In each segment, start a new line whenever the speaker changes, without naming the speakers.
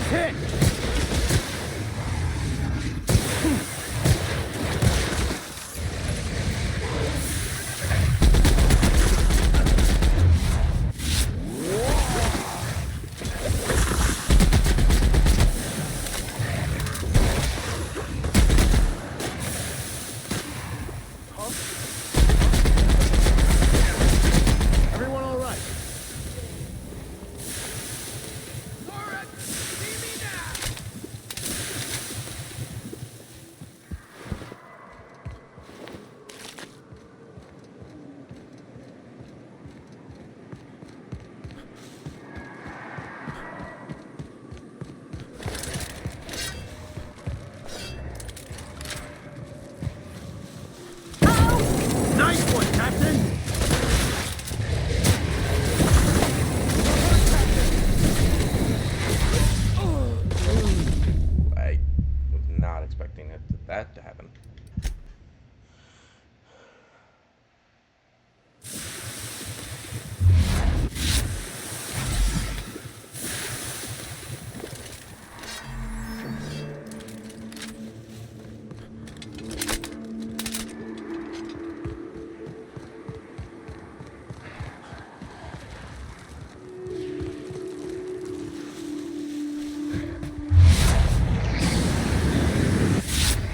hit! Everyone all right? Nice one, Captain!
I was not expecting that to happen.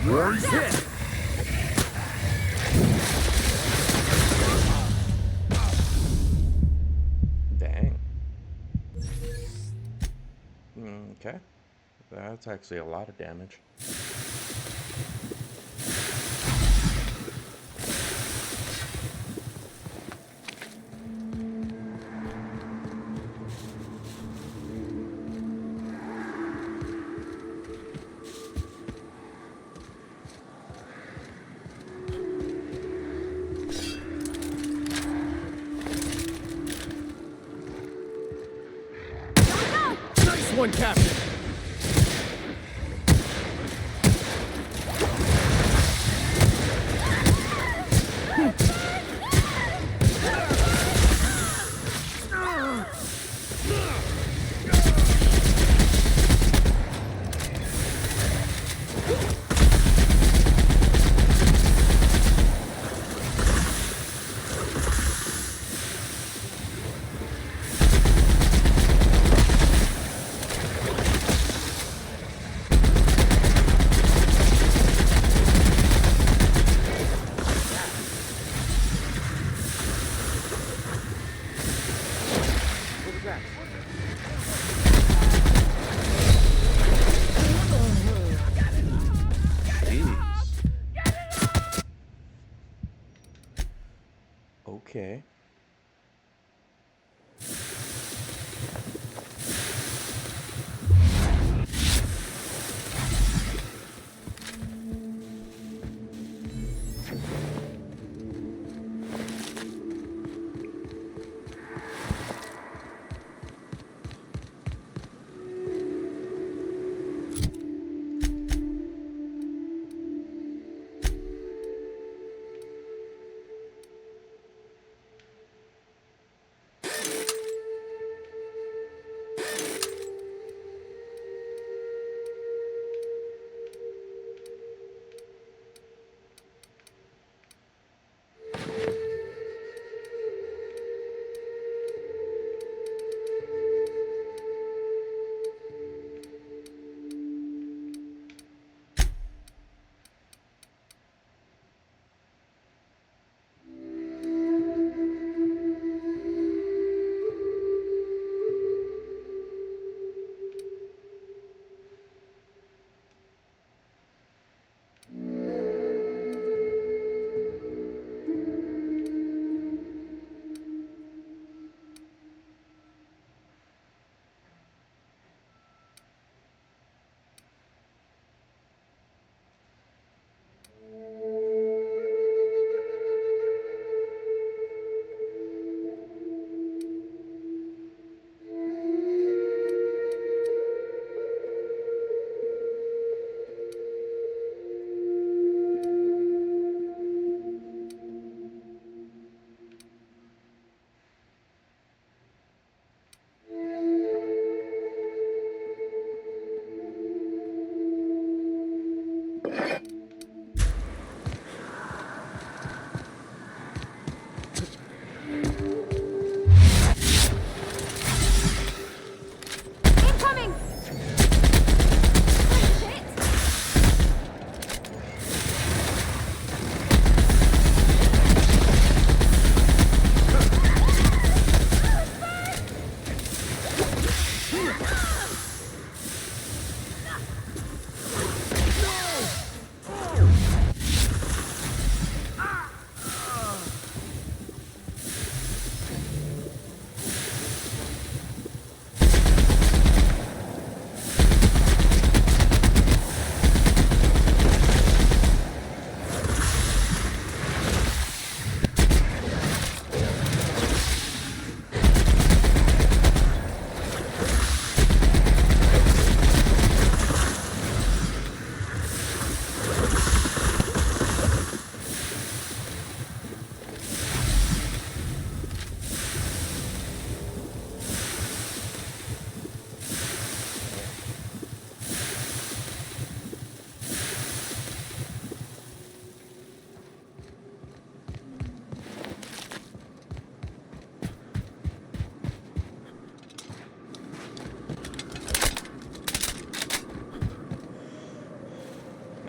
Nice hit!
Dang. Okay. That's actually a lot of damage.
Nice one, Captain!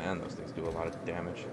Man, those things do a lot of damage.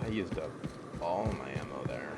I used up all my ammo there.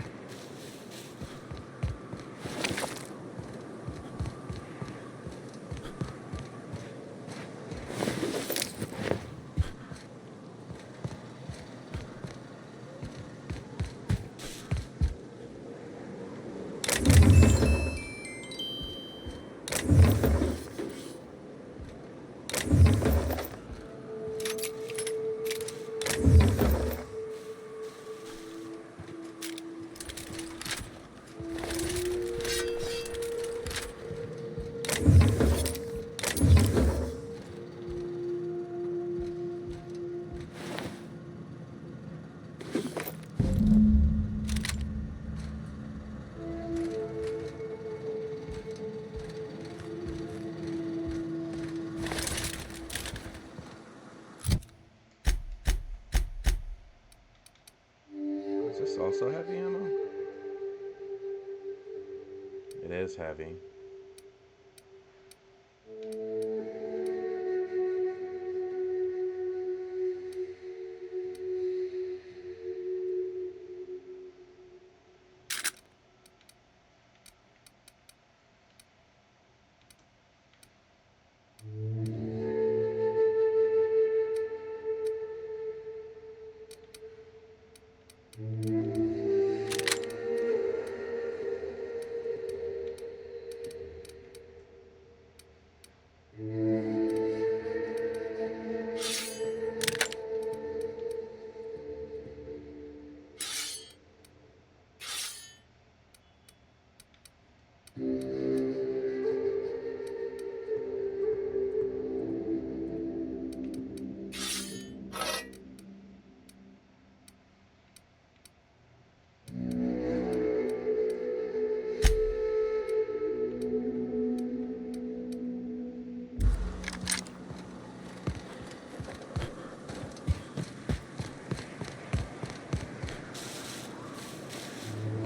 Is this also heavy ammo? It is heavy.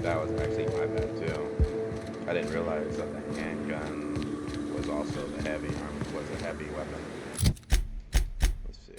That was actually my bad too. I didn't realize that the handgun was also the heavy arm, was a heavy weapon. Let's see.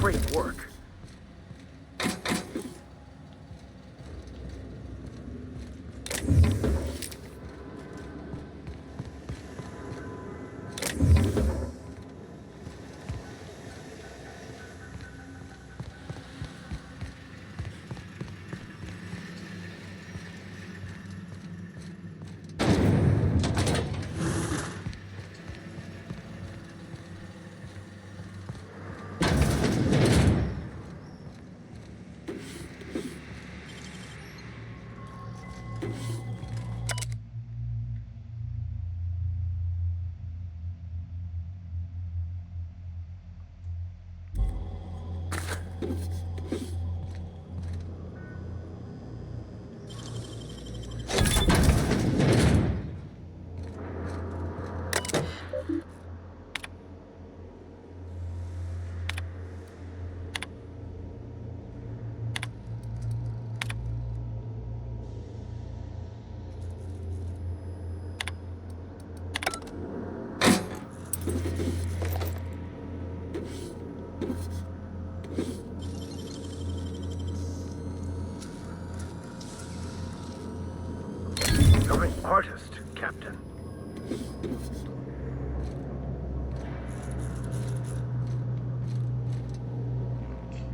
Great work. You're an artist, Captain.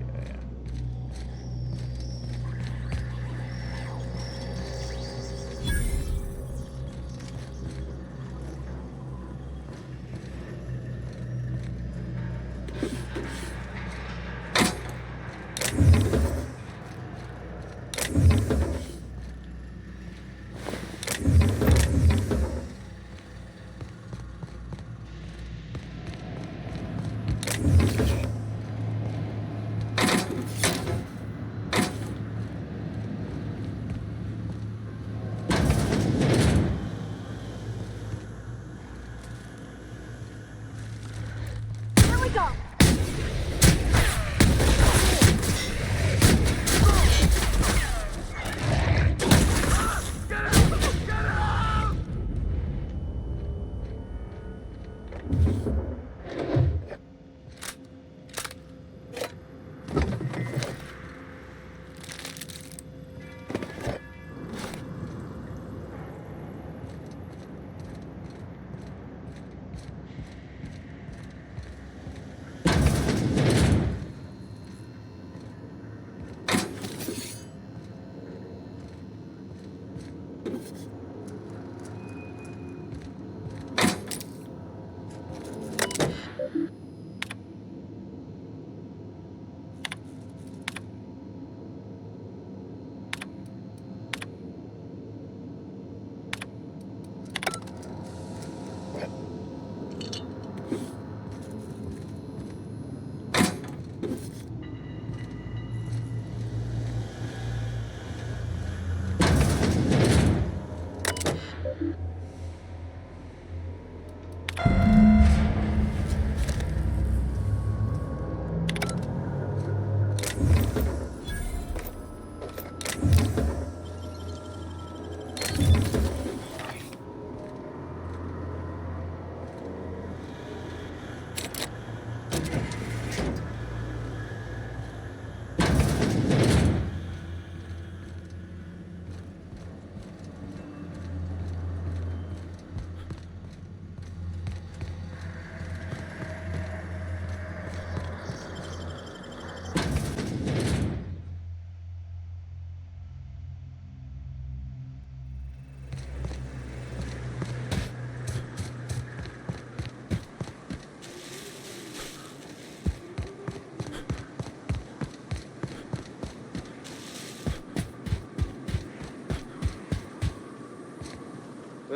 Okay.
Here we go!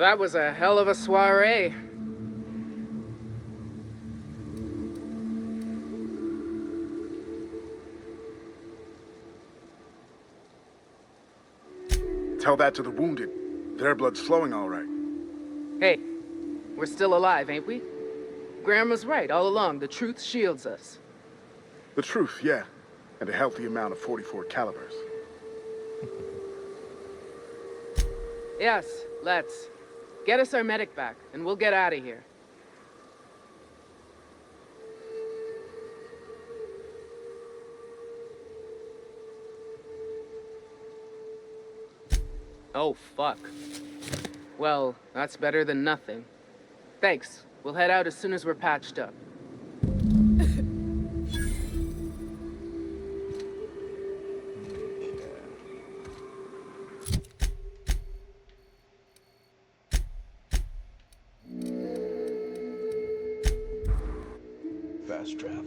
That was a hell of a soiree.
Tell that to the wounded. Their blood's flowing all right.
Hey, we're still alive, ain't we? Graham was right all along. The truth shields us.
The truth, yeah. And a healthy amount of 44 calibers.
Yes, let's. Get us our medic back, and we'll get out of here. Oh, fuck. Well, that's better than nothing. Thanks. We'll head out as soon as we're patched up.
Fast travel.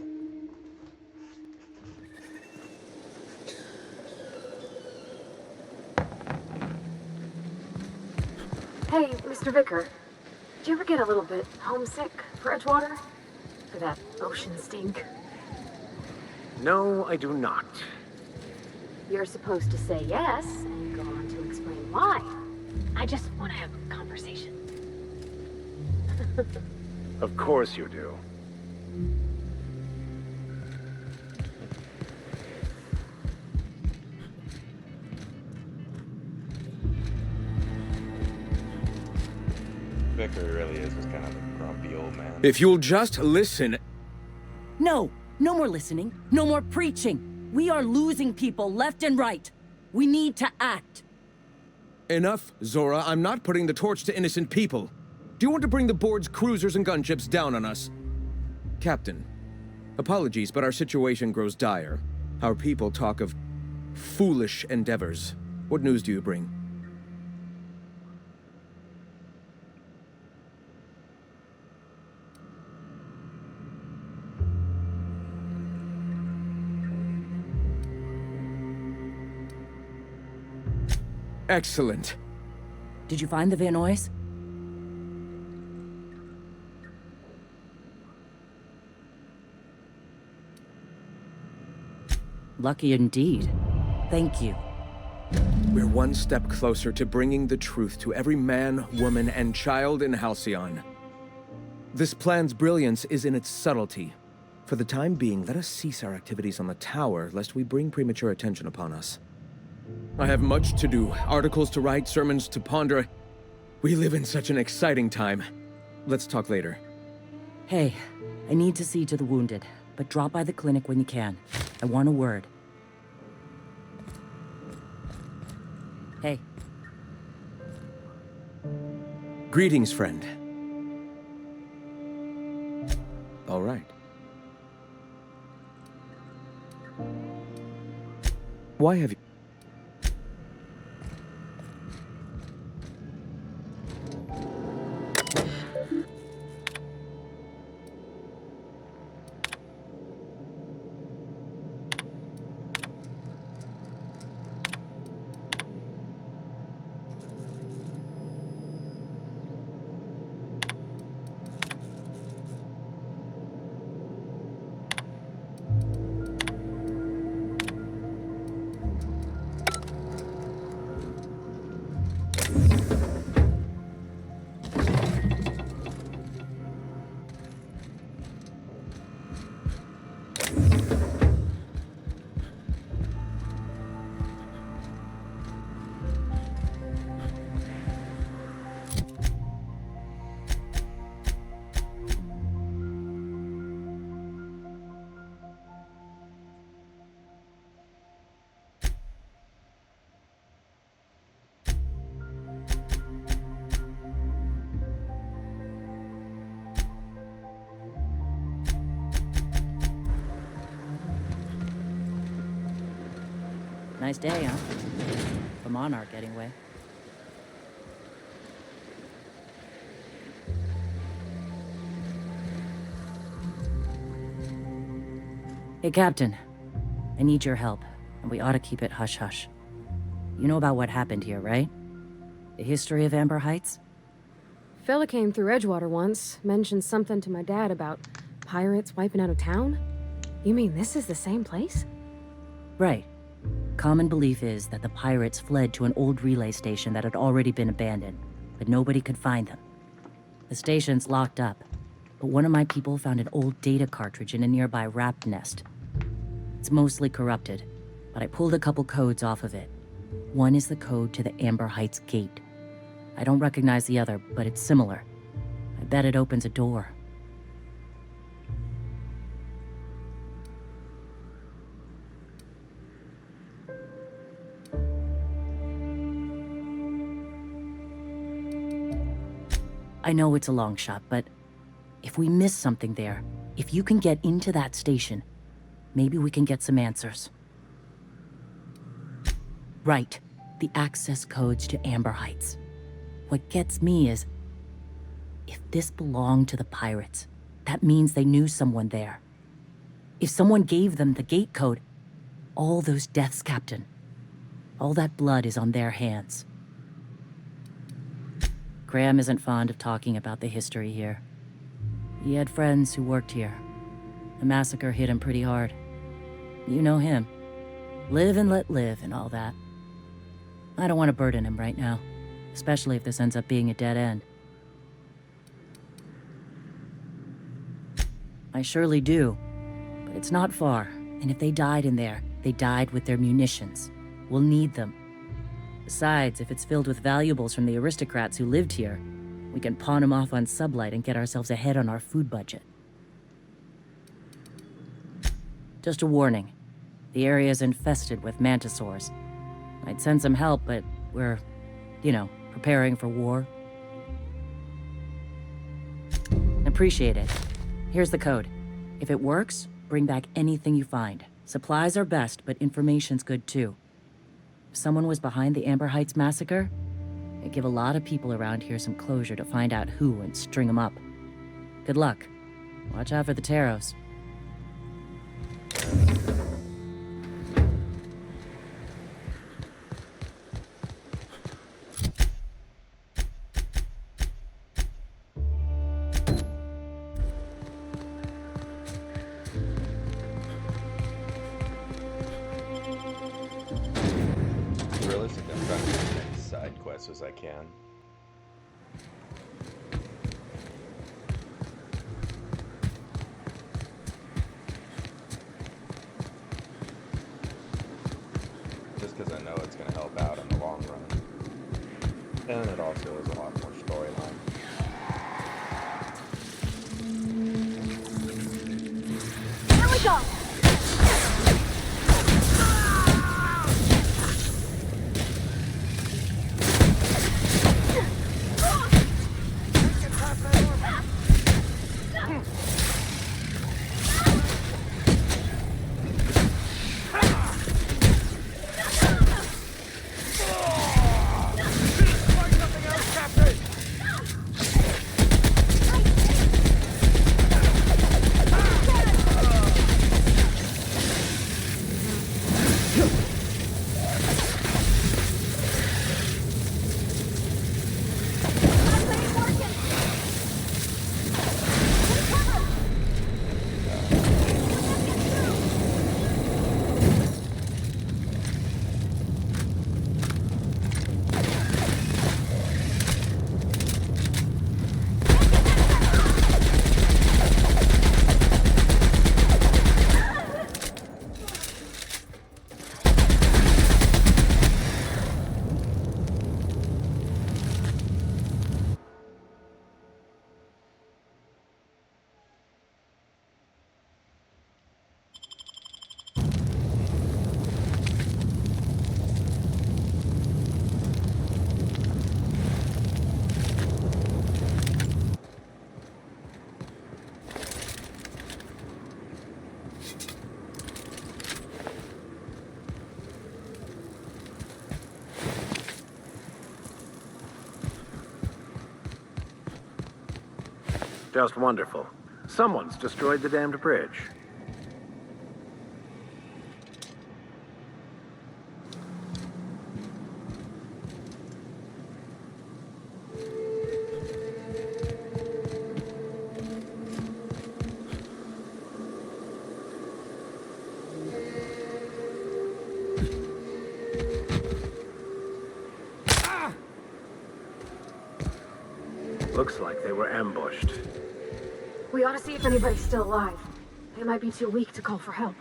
Hey, Mr. Vicker. Do you ever get a little bit homesick for Edgewater? For that ocean stink?
No, I do not.
You're supposed to say yes and go on to explain why. I just want to have a conversation.
Of course you do.
Vicar really is just kind of a grumpy old man.
If you'll just listen.
No, no more listening, no more preaching. We are losing people left and right. We need to act.
Enough, Zora. I'm not putting the torch to innocent people. Do you want to bring the board's cruisers and gunships down on us? Captain, apologies, but our situation grows dire. Our people talk of foolish endeavors. What news do you bring? Excellent.
Did you find the Vanoys? Lucky indeed. Thank you.
We're one step closer to bringing the truth to every man, woman, and child in Halcyon. This plan's brilliance is in its subtlety. For the time being, let us cease our activities on the tower, lest we bring premature attention upon us. I have much to do, articles to write, sermons to ponder. We live in such an exciting time. Let's talk later.
Hey, I need to see to the wounded, but drop by the clinic when you can. I want a word. Hey.
Greetings, friend. All right. Why have you...
Nice day, huh? For Monarch, anyway. Hey, Captain. I need your help, and we ought to keep it hush-hush. You know about what happened here, right? The history of Amber Heights?
Fella came through Edgewater once, mentioned something to my dad about pirates wiping out a town. You mean this is the same place?
Right. Common belief is that the pirates fled to an old relay station that had already been abandoned, but nobody could find them. The station's locked up, but one of my people found an old data cartridge in a nearby raft nest. It's mostly corrupted, but I pulled a couple codes off of it. One is the code to the Amber Heights gate. I don't recognize the other, but it's similar. I bet it opens a door. I know it's a long shot, but if we miss something there, if you can get into that station, maybe we can get some answers. Right. The access codes to Amber Heights. What gets me is, if this belonged to the pirates, that means they knew someone there. If someone gave them the gate code, all those deaths, Captain, all that blood is on their hands. Graham isn't fond of talking about the history here. He had friends who worked here. The massacre hit him pretty hard. You know him. Live and let live and all that. I don't want to burden him right now, especially if this ends up being a dead end. I surely do, but it's not far, and if they died in there, they died with their munitions. We'll need them. Besides, if it's filled with valuables from the aristocrats who lived here, we can pawn them off on Sublight and get ourselves ahead on our food budget. Just a warning. The area is infested with mantisaurs. I'd send some help, but we're, preparing for war. Appreciate it. Here's the code. If it works, bring back anything you find. Supplies are best, but information's good too. If someone was behind the Amber Heights massacre, it'd give a lot of people around here some closure to find out who and string them up. Good luck. Watch out for the Taros.
Realistically, I'm trying to do as many side quests as I can. Just because I know it's going to help out in the long run. And it also is a lot more storyline.
Here we go!
Just wonderful. Someone's destroyed the damned bridge. Looks like they were ambushed.
We ought to see if anybody's still alive. They might be too weak to call for help.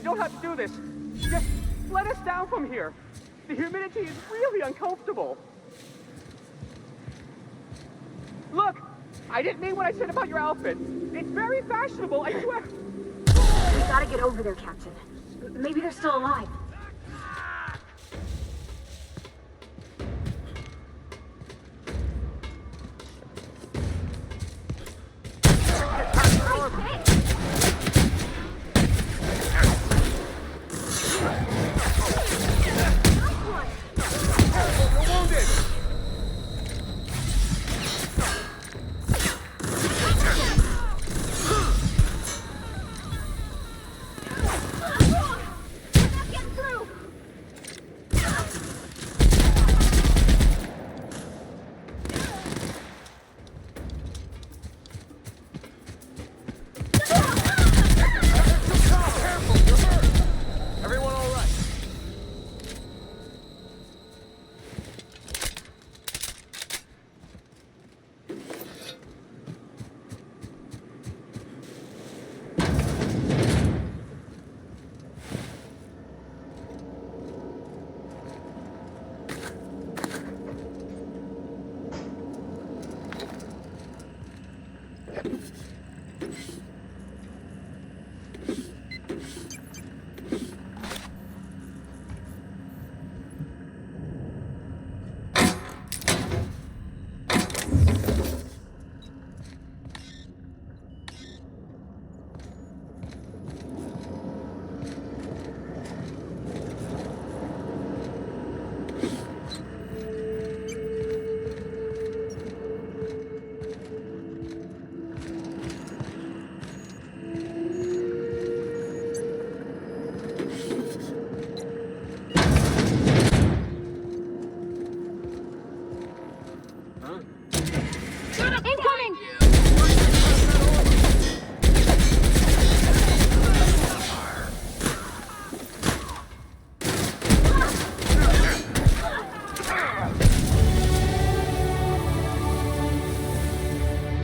don't have to do this. Just let us down from here. The humidity is really uncomfortable. Look, I didn't mean what I said about your outfit. It's very fashionable, I swear.
We gotta get over there, Captain. Maybe they're still alive.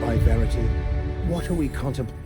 By Verity, what are we contemplating?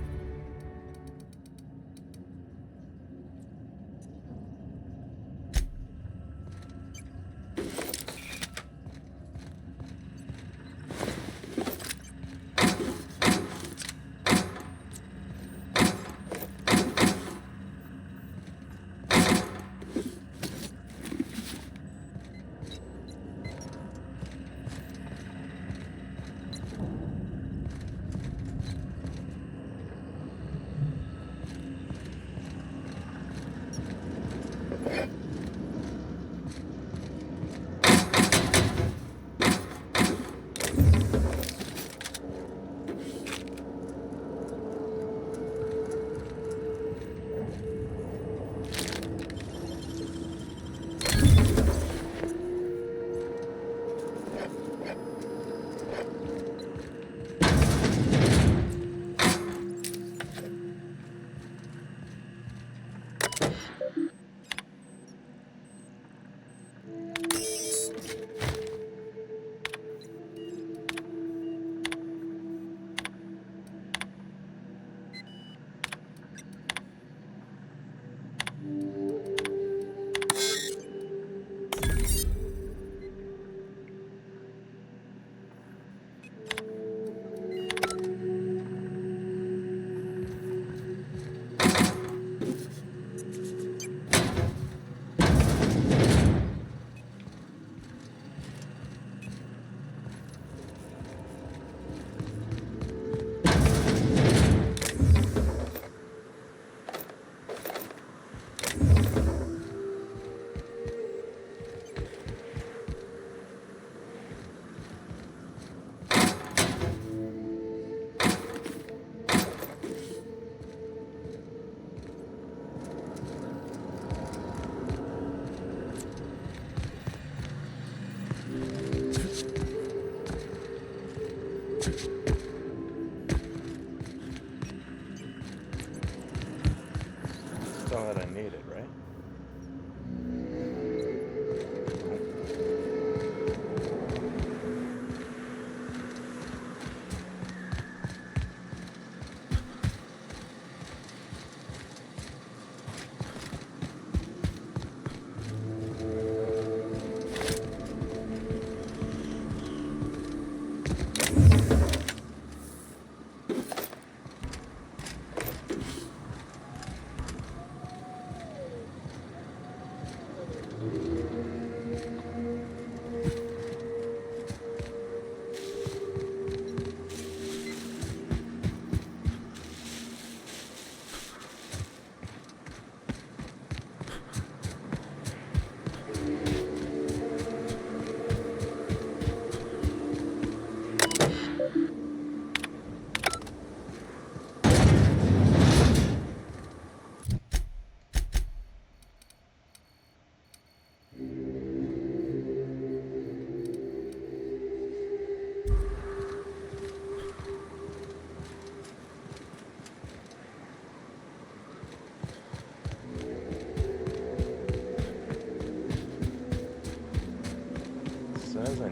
That's all that I needed, right?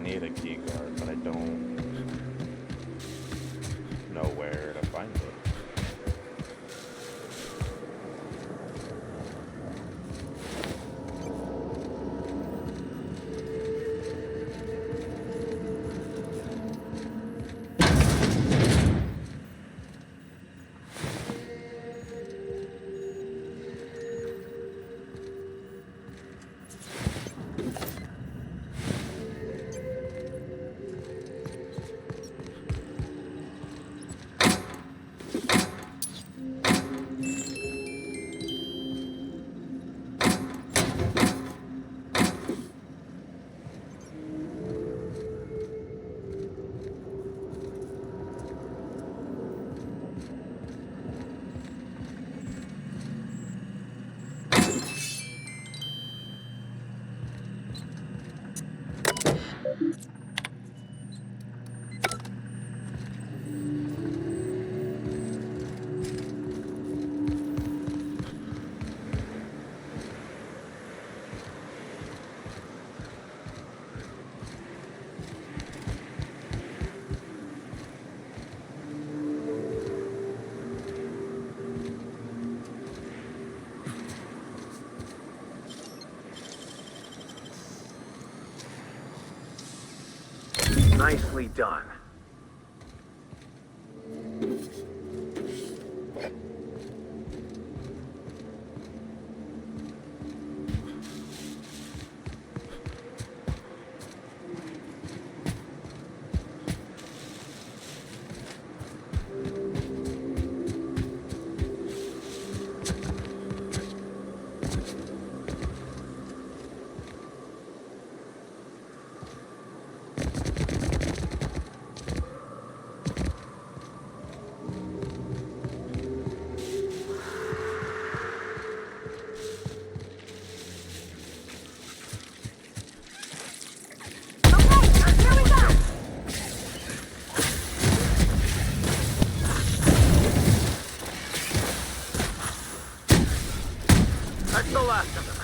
need a key card, but I don't know where to find it.
Nicely done. That's the last of them.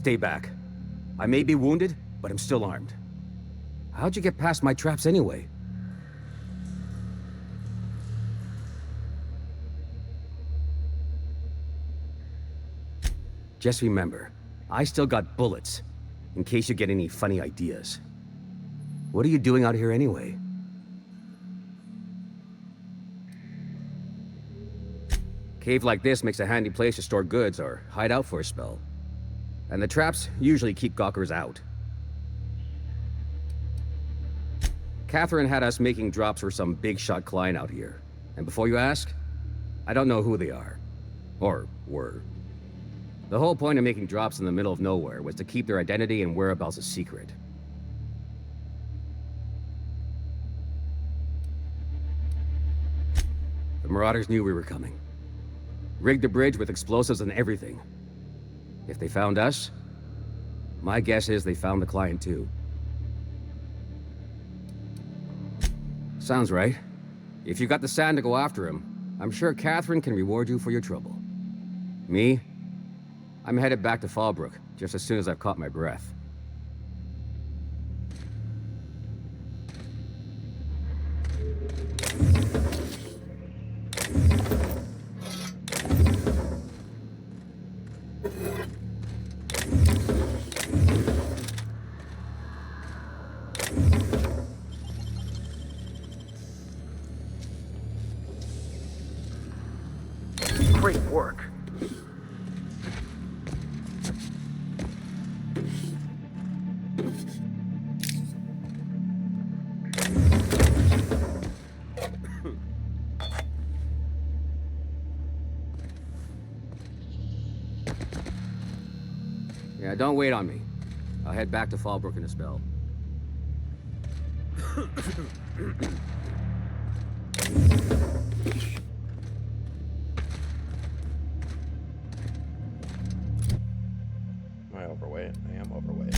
Stay back. I may be wounded, but I'm still armed. How'd you get past my traps anyway? Just remember, I still got bullets, in case you get any funny ideas. What are you doing out here anyway? Cave like this makes a handy place to store goods or hide out for a spell. And the traps usually keep gawkers out. Catherine had us making drops for some big-shot client out here. And before you ask, I don't know who they are. Or were. The whole point of making drops in the middle of nowhere was to keep their identity and whereabouts a secret. The Marauders knew we were coming. Rigged the bridge with explosives and everything. If they found us, my guess is they found the client too. Sounds right. If you got the sand to go after him, I'm sure Catherine can reward you for your trouble. Me? I'm headed back to Fallbrook, just as soon as I've caught my breath.
Great work.
Yeah, don't wait on me. I'll head back to Fallbrook in a spell.
Am I overweight? I am overweight.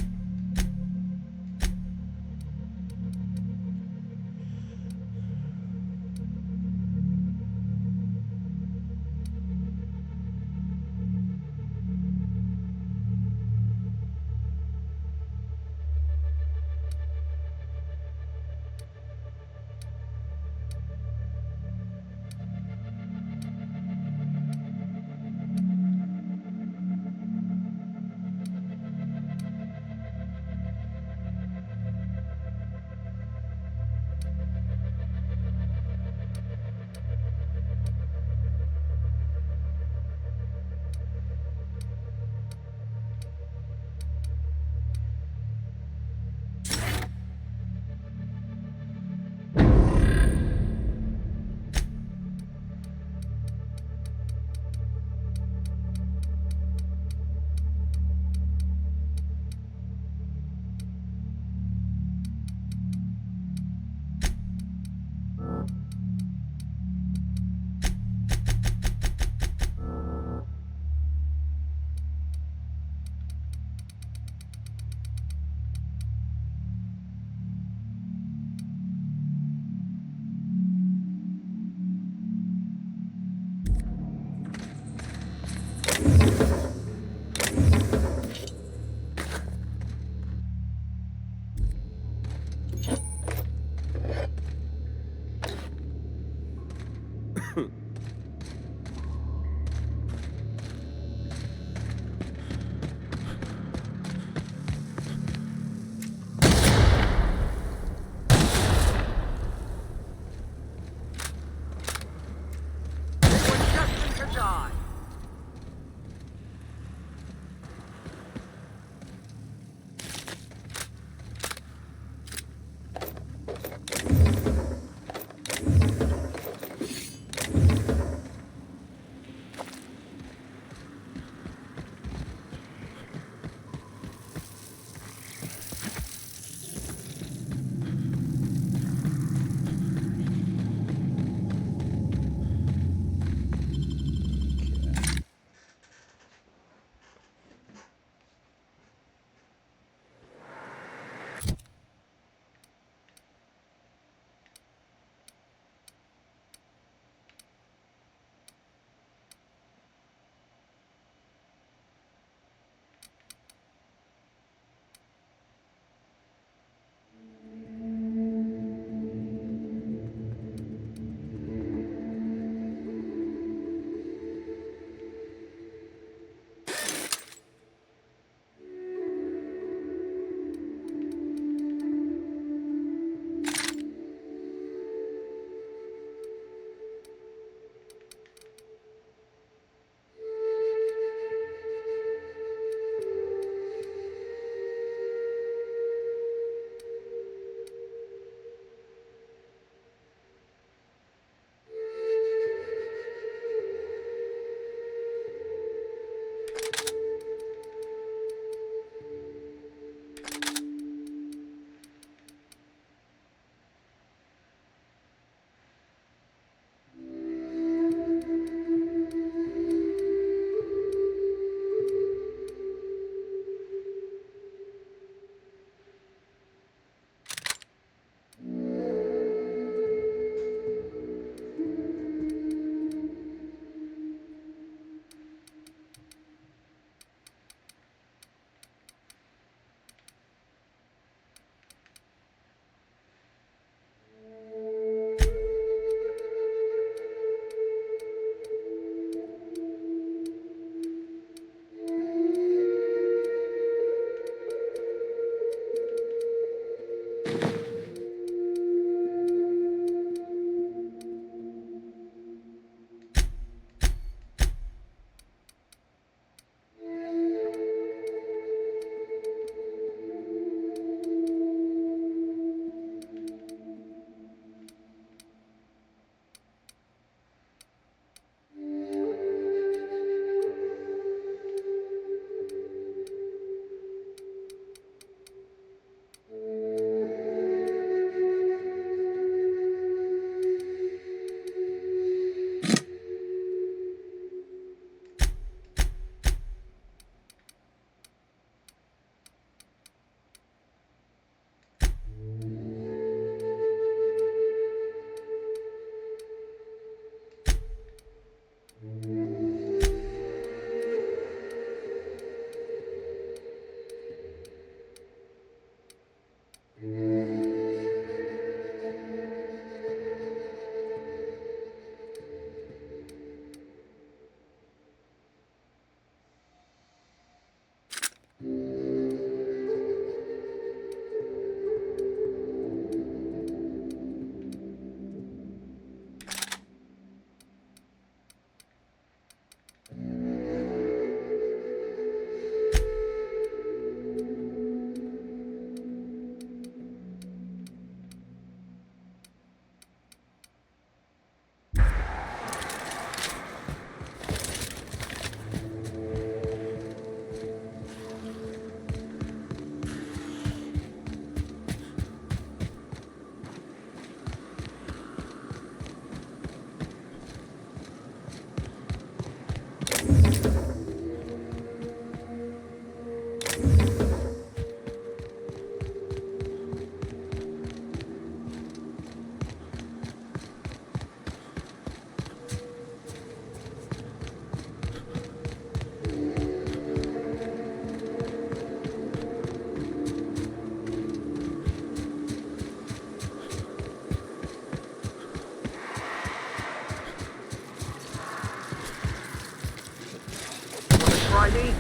by me?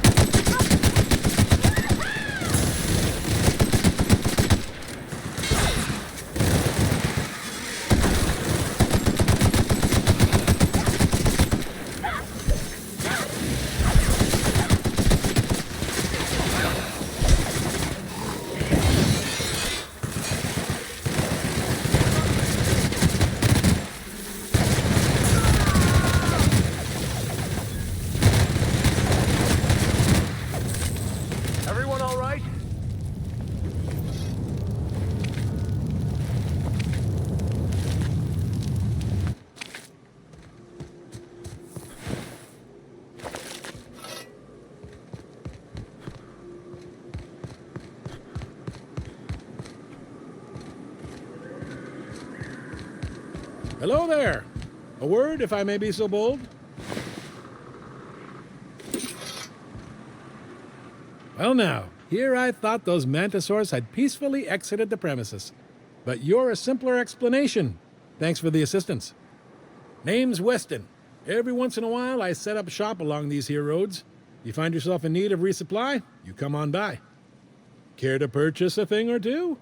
Everyone all right?
Hello there. A word, if I may be so bold? Well now, here I thought those Mantisaurs had peacefully exited the premises. But you're a simpler explanation. Thanks for the assistance. Name's Weston. Every once in a while I set up shop along these here roads. You find yourself in need of resupply, you come on by. Care to purchase a thing or two?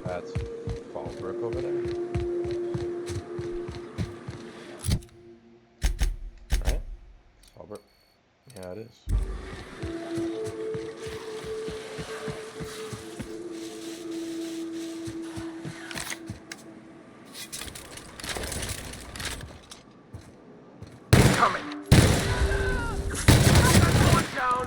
That's Fallbrook over there. Right? Fallbrook. Yeah, it is.
Coming. Going down.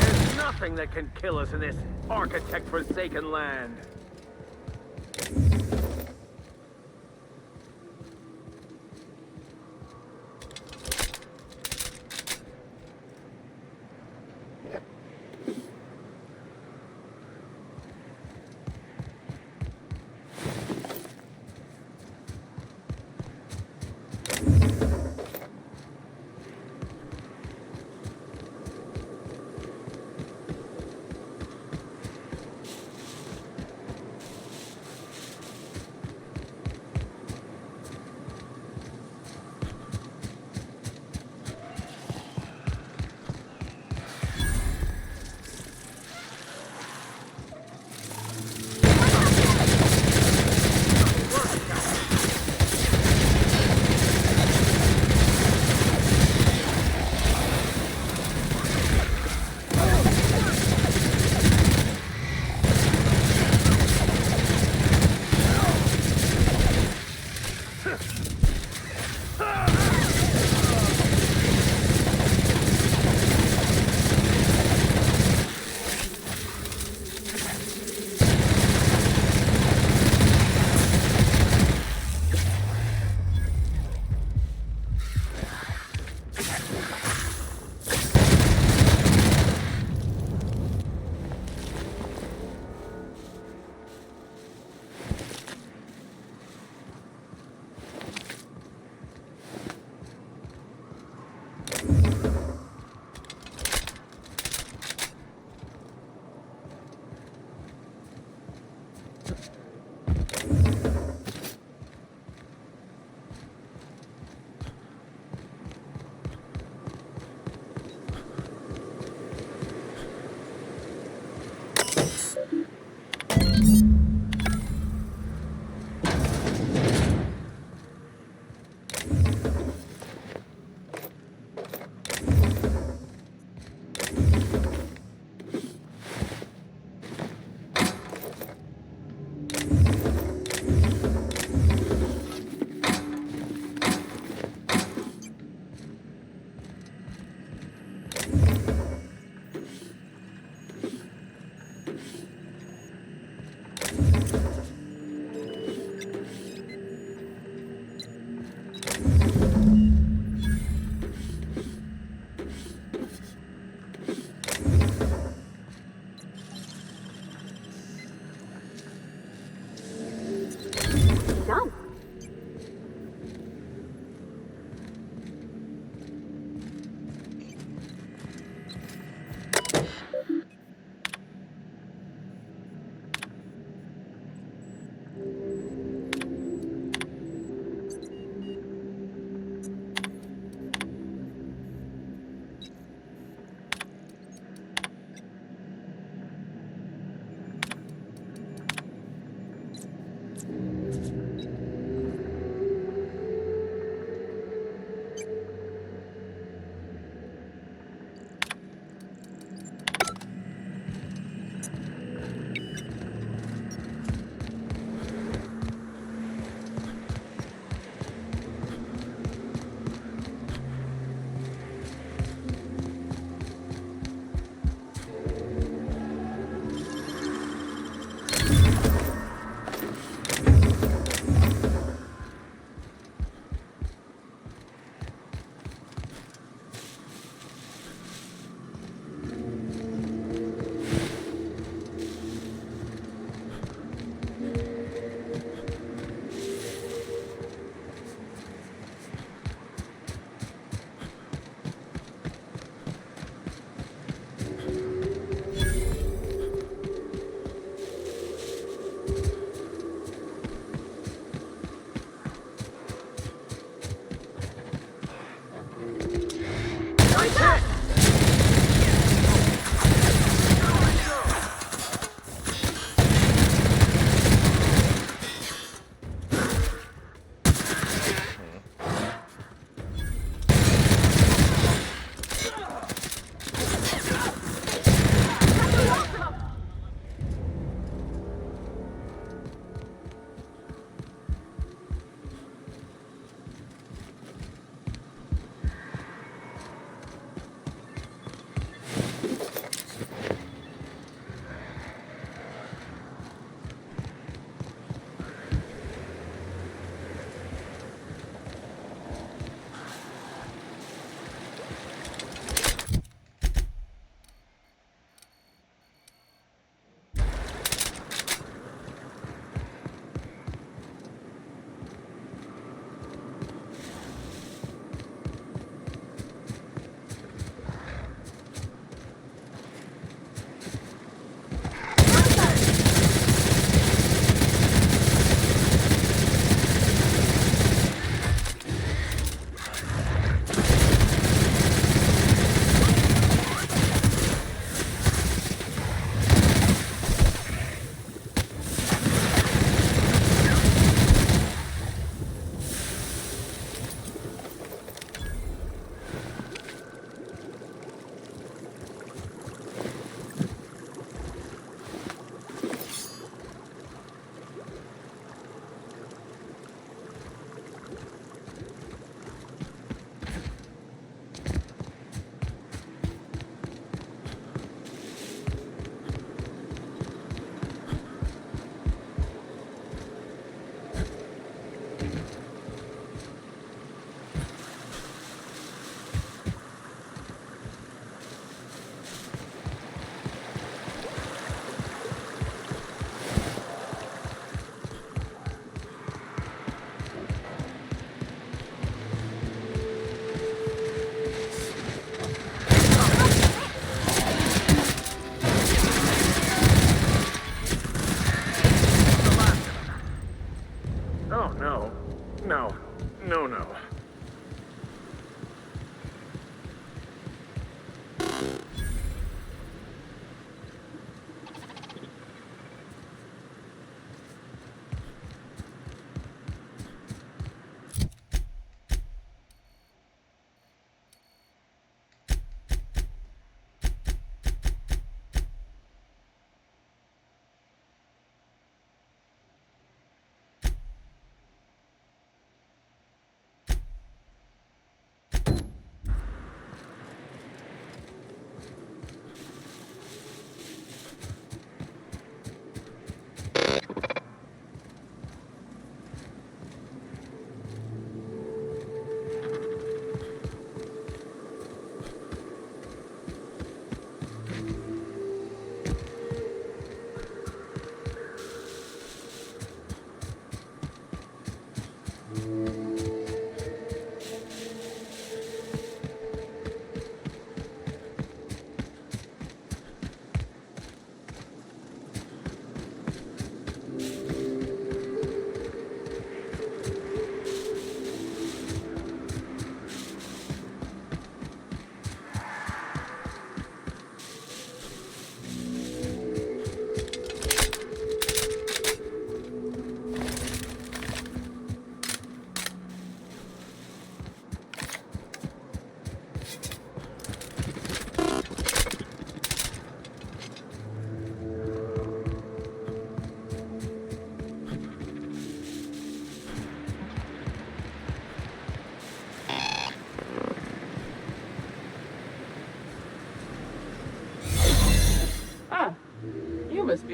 There's nothing that can kill us in this architect-forsaken land.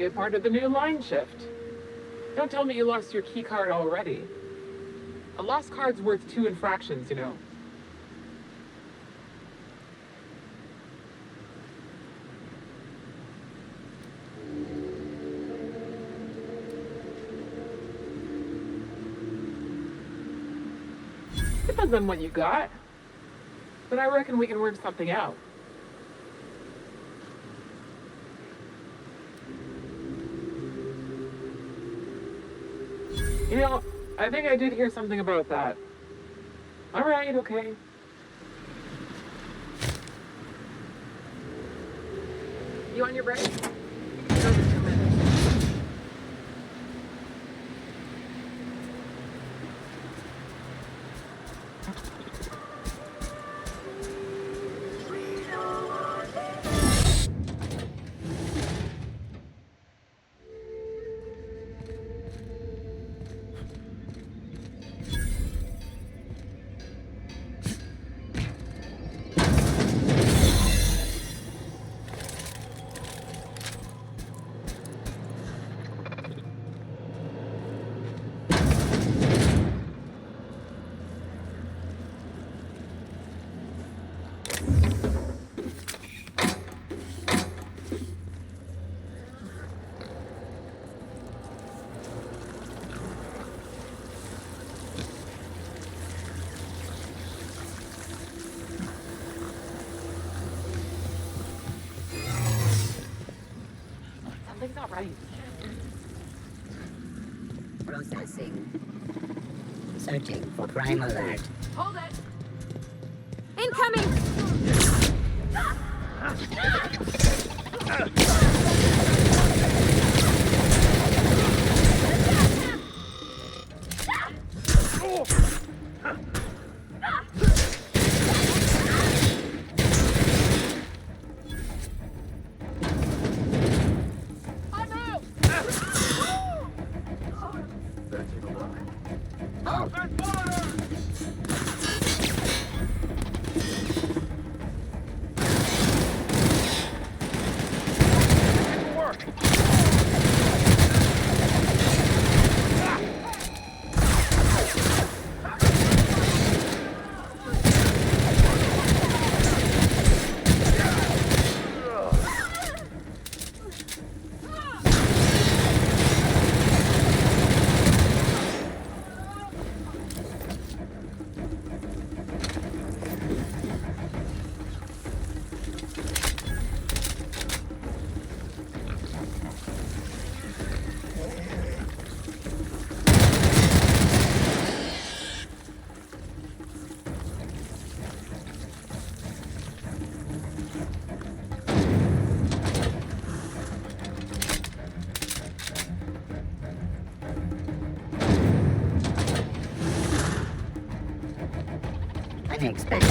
be a part of the new line shift. Don't tell me you lost your key card already. A lost card's worth 2 infractions, you know. Depends on what you got. But I reckon we can work something out. You know, I think I did hear something about that. Alright, okay. You on your break? Over 2 minutes. Something's not right.
Processing. Searching for prime alert.
Hold it! Incoming!
Unexpected.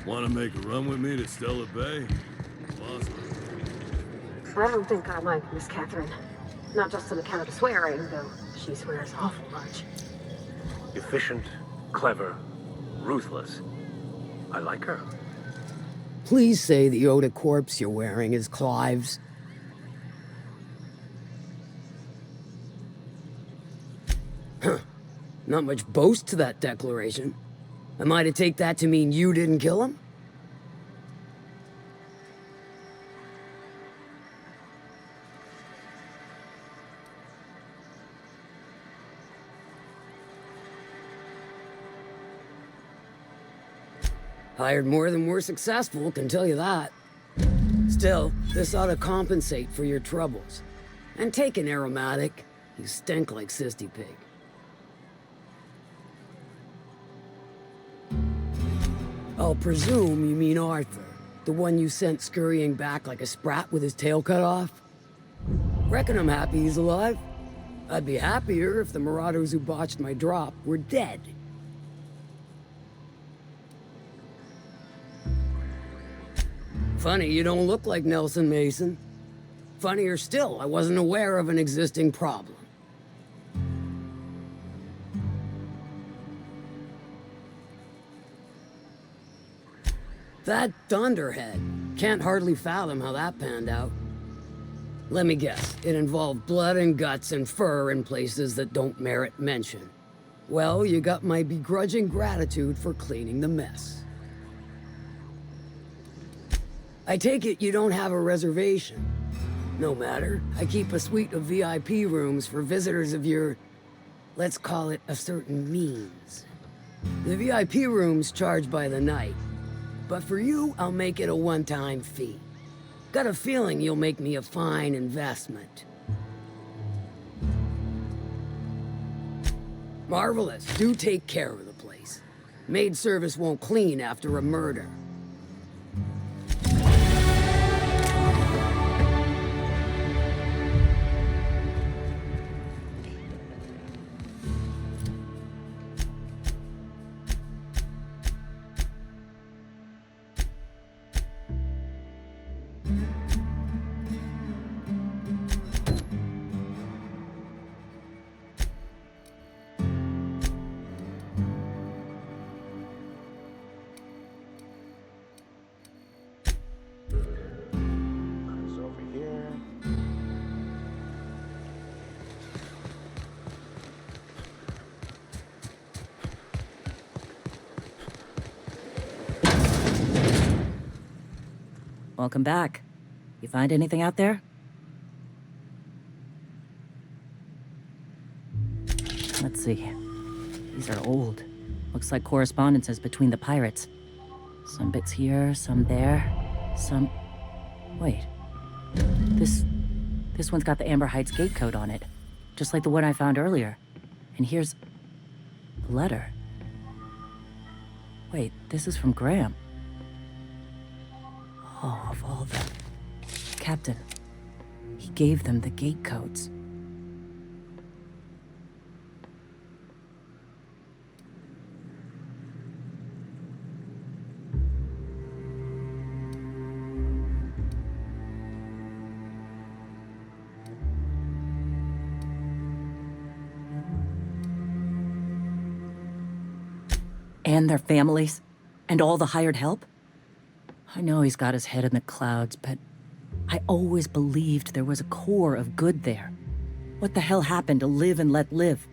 Want to make a run with me to Stella Bay? Awesome.
I don't think I like Miss Catherine. Not just on account of the swearing, though she swears awful much.
Efficient, clever, ruthless. I like her.
Please say the Yoda corpse you're wearing is Clive's. Huh. Not much boast to that declaration. Am I to take that to mean you didn't kill him? Hired more than we're successful, can tell you that. Still, this ought to compensate for your troubles. And take an aromatic. You stink like Sissy Pig. I'll presume you mean Arthur, the one you sent scurrying back like a sprat with his tail cut off? Reckon I'm happy he's alive. I'd be happier if the marauders who botched my drop were dead. Funny you don't look like Nelson Mason. Funnier still, I wasn't aware of an existing problem. That Thunderhead. Can't hardly fathom how that panned out. Let me guess, it involved blood and guts and fur in places that don't merit mention. Well, you got my begrudging gratitude for cleaning the mess. I take it you don't have a reservation. No matter, I keep a suite of VIP rooms for visitors of your, let's call it a certain means. The VIP rooms charge by the night, but for you, I'll make it a one-time fee. Got a feeling you'll make me a fine investment. Marvelous, do take care of the place. Maid service won't clean after a murder.
Welcome back. You find anything out there? Let's see. These are old. Looks like correspondences between the pirates. Some bits here, some there, some... Wait. This one's got the Amber Heights gate code on it. Just like the one I found earlier. And here's... a letter. Wait, this is from Graham. Oh, of all the... Captain. He gave them the gate codes. And their families? And all the hired help? I know he's got his head in the clouds, but I always believed there was a core of good there. What the hell happened to live and let live?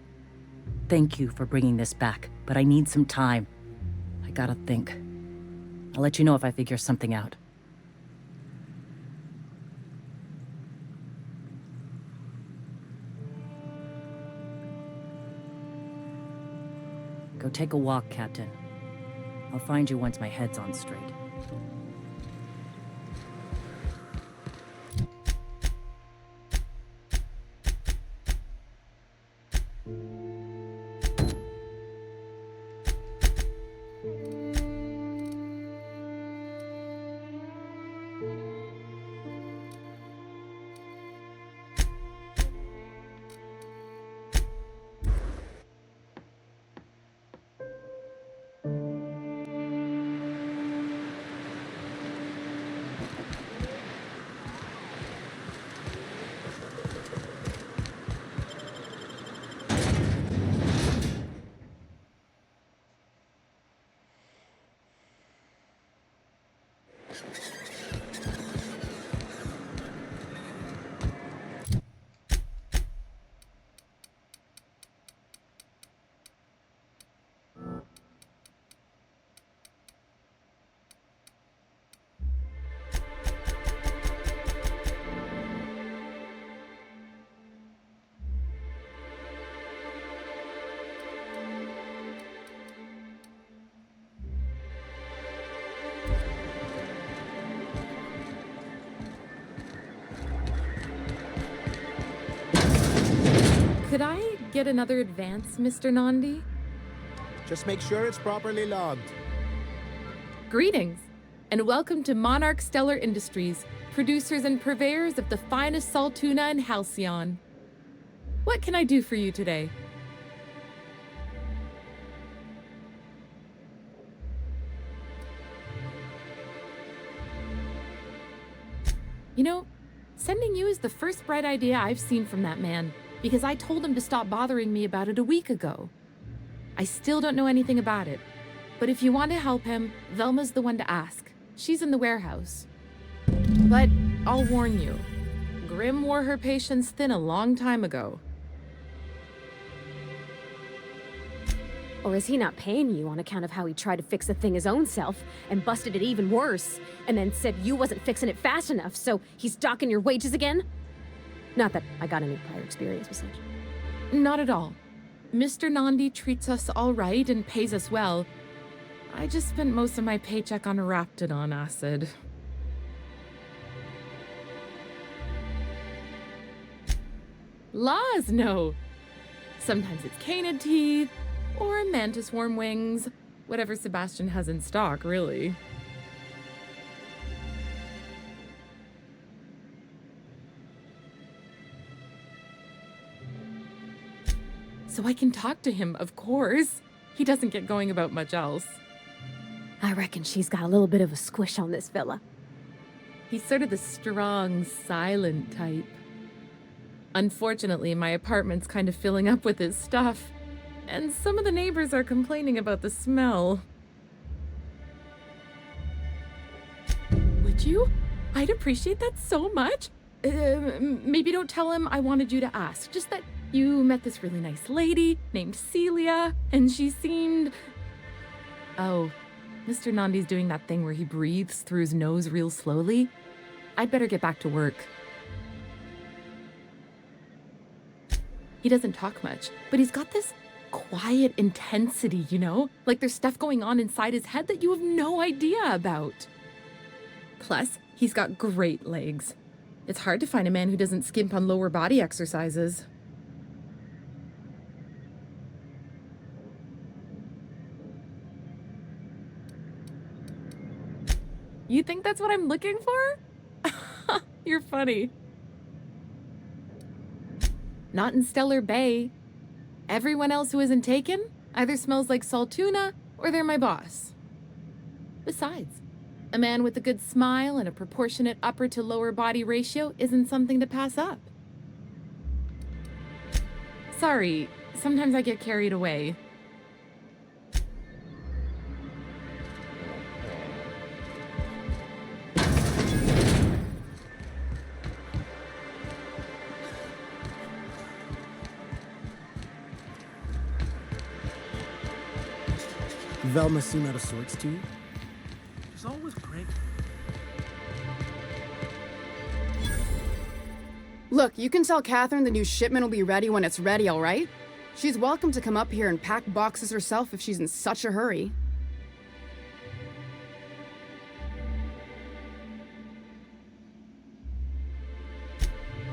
Thank you for bringing this back, but I need some time. I gotta think. I'll let you know if I figure something out. Go take a walk, Captain. I'll find you once my head's on straight.
Could I get another advance, Mr. Nandi?
Just make sure it's properly logged.
Greetings, and welcome to Monarch Stellar Industries, producers and purveyors of the finest salt tuna in Halcyon. What can I do for you today? You know, sending you is the first bright idea I've seen from that man, because I told him to stop bothering me about it a week ago. I still don't know anything about it, but if you want to help him, Velma's the one to ask. She's in the warehouse. But I'll warn you, Grim wore her patience thin a long time ago.
Or is he not paying you on account of how he tried to fix the thing his own self and busted it even worse, and then said you wasn't fixing it fast enough, so he's docking your wages again? Not that I got any prior experience with such.
Not at all. Mr. Nandi treats us all right and pays us well. I just spent most of my paycheck on Raptidon acid. Laws, no. Sometimes it's canid teeth, or mantis worm wings. Whatever Sebastian has in stock, really. So I can talk to him, of course. He doesn't get going about much else.
I reckon she's got a little bit of a squish on this fella.
He's sort of the strong, silent type. Unfortunately, my apartment's kind of filling up with his stuff, and some of the neighbors are complaining about the smell. Would you? I'd appreciate that so much. Maybe don't tell him I wanted you to ask, just that you met this really nice lady named Celia, and she seemed... Oh, Mr. Nandi's doing that thing where he breathes through his nose real slowly. I'd better get back to work. He doesn't talk much, but he's got this quiet intensity, you know? Like there's stuff going on inside his head that you have no idea about. Plus, he's got great legs. It's hard to find a man who doesn't skimp on lower body exercises. You think that's what I'm looking for? You're funny. Not in Stellar Bay. Everyone else who isn't taken either smells like salt tuna or they're my boss. Besides, a man with a good smile and a proportionate upper to lower body ratio isn't something to pass up. Sorry, sometimes I get carried away.
Velma seem out of sorts to you?
She's always cranky.
Look, you can tell Catherine the new shipment will be ready when it's ready, all right? She's welcome to come up here and pack boxes herself if she's in such a hurry.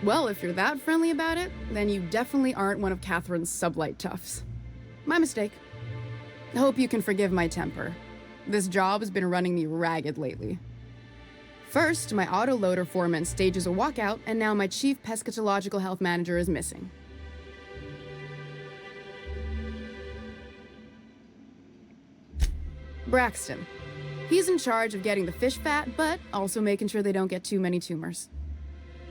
Well, if you're that friendly about it, then you definitely aren't one of Catherine's sublight toughs. My mistake. I hope you can forgive my temper. This job has been running me ragged lately. First, my autoloader foreman stages a walkout, and now my chief pescatological health manager is missing. Braxton. He's in charge of getting the fish fat, but also making sure they don't get too many tumors.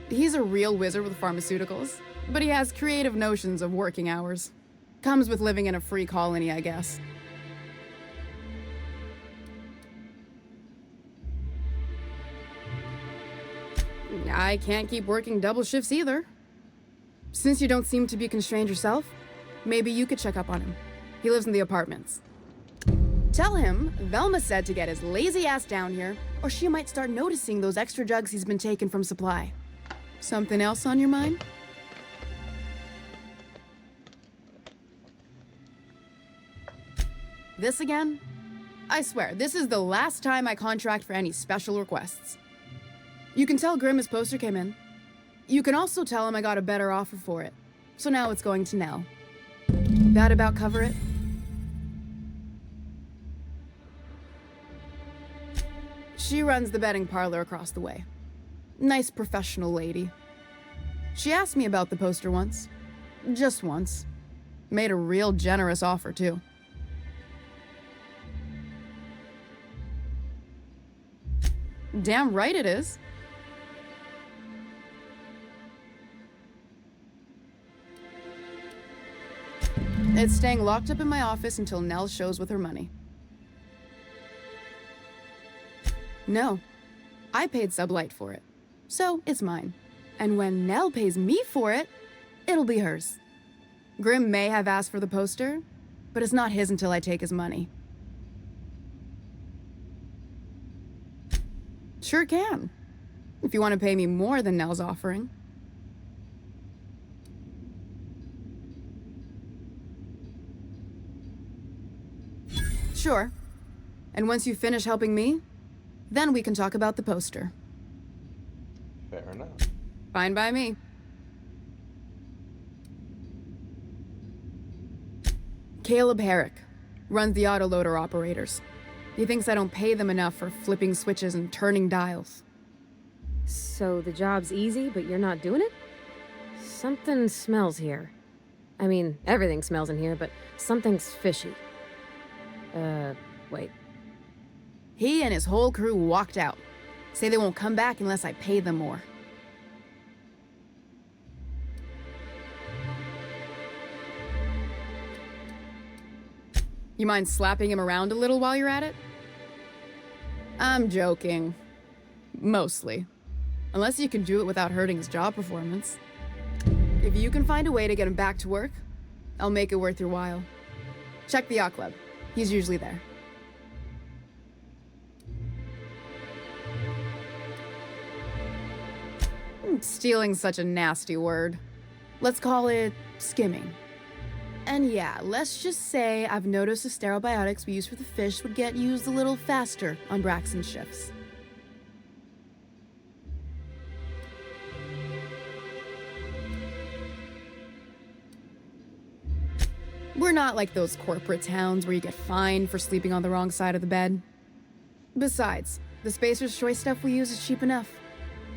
He's a real wizard with pharmaceuticals, but he has creative notions of working hours. Comes with living in a free colony, I guess. I can't keep working double shifts either. Since you don't seem to be constrained yourself, maybe you could check up on him. He lives in the apartments. Tell him Velma said to get his lazy ass down here, or she might start noticing those extra jugs he's been taking from supply. Something else on your mind? This again? I swear, this is the last time I contract for any special requests. You can tell Grim his poster came in. You can also tell him I got a better offer for it. so now it's going to Nell. That about cover it? She runs the betting parlor across the way. Nice professional lady. She asked me about the poster once. Just once. Made a real generous offer, too. Damn right it is. It's staying locked up in my office until Nell shows with her money. No. I paid Sublight for it. So, it's mine. And when Nell pays me for it, it'll be hers. Grim may have asked for the poster, but it's not his until I take his money. Sure can. If you want to pay me more than Nell's offering. Sure. And once you finish helping me, then we can talk about the poster.
Fair enough.
Fine by me. Caleb Herrick runs the autoloader operators. He thinks I don't pay them enough for flipping switches and turning dials.
So the job's easy, but you're not doing it? Something smells here. I mean, everything smells in here, but something's fishy. Wait.
He and his whole crew walked out. Say they won't come back unless I pay them more. You mind slapping him around a little while you're at it? I'm joking. Mostly. Unless you can do it without hurting his job performance. If you can find a way to get him back to work, I'll make it worth your while. Check the yacht club. He's usually there. Stealing's such a nasty word. Let's call it skimming. And yeah, let's just say I've noticed the sterile biotics we use for the fish would get used a little faster on Braxton shifts. We're not like those corporate towns where you get fined for sleeping on the wrong side of the bed. Besides, the Spacer's Choice stuff we use is cheap enough.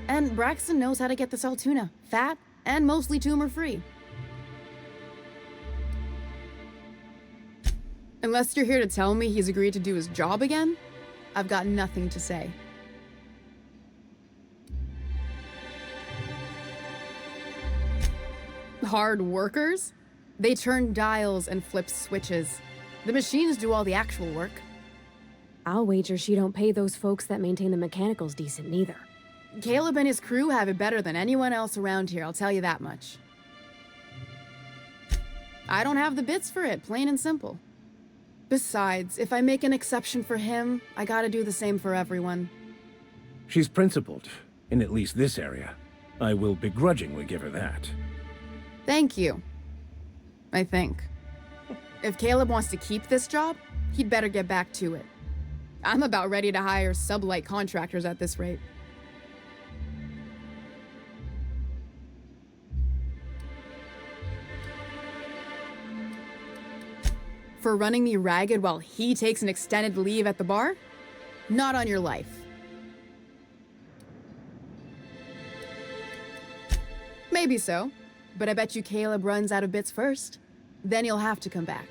And Braxton knows how to get the Saltuna, fat and mostly tumor-free. Unless you're here to tell me he's agreed to do his job again, I've got nothing to say. Hard workers? They turn dials and flip switches. The machines do all the actual work.
I'll wager she don't pay those folks that maintain the mechanicals decent neither.
Caleb and his crew have it better than anyone else around here, I'll tell you that much. I don't have the bits for it, plain and simple. Besides, if I make an exception for him, I gotta do the same for everyone.
She's principled, in at least this area. I will begrudgingly give her that.
Thank you. I think. If Caleb wants to keep this job, he'd better get back to it. I'm about ready to hire sublight contractors at this rate. For running me ragged while he takes an extended leave at the bar? Not on your life. Maybe so, but I bet you Caleb runs out of bits first. Then he'll have to come back.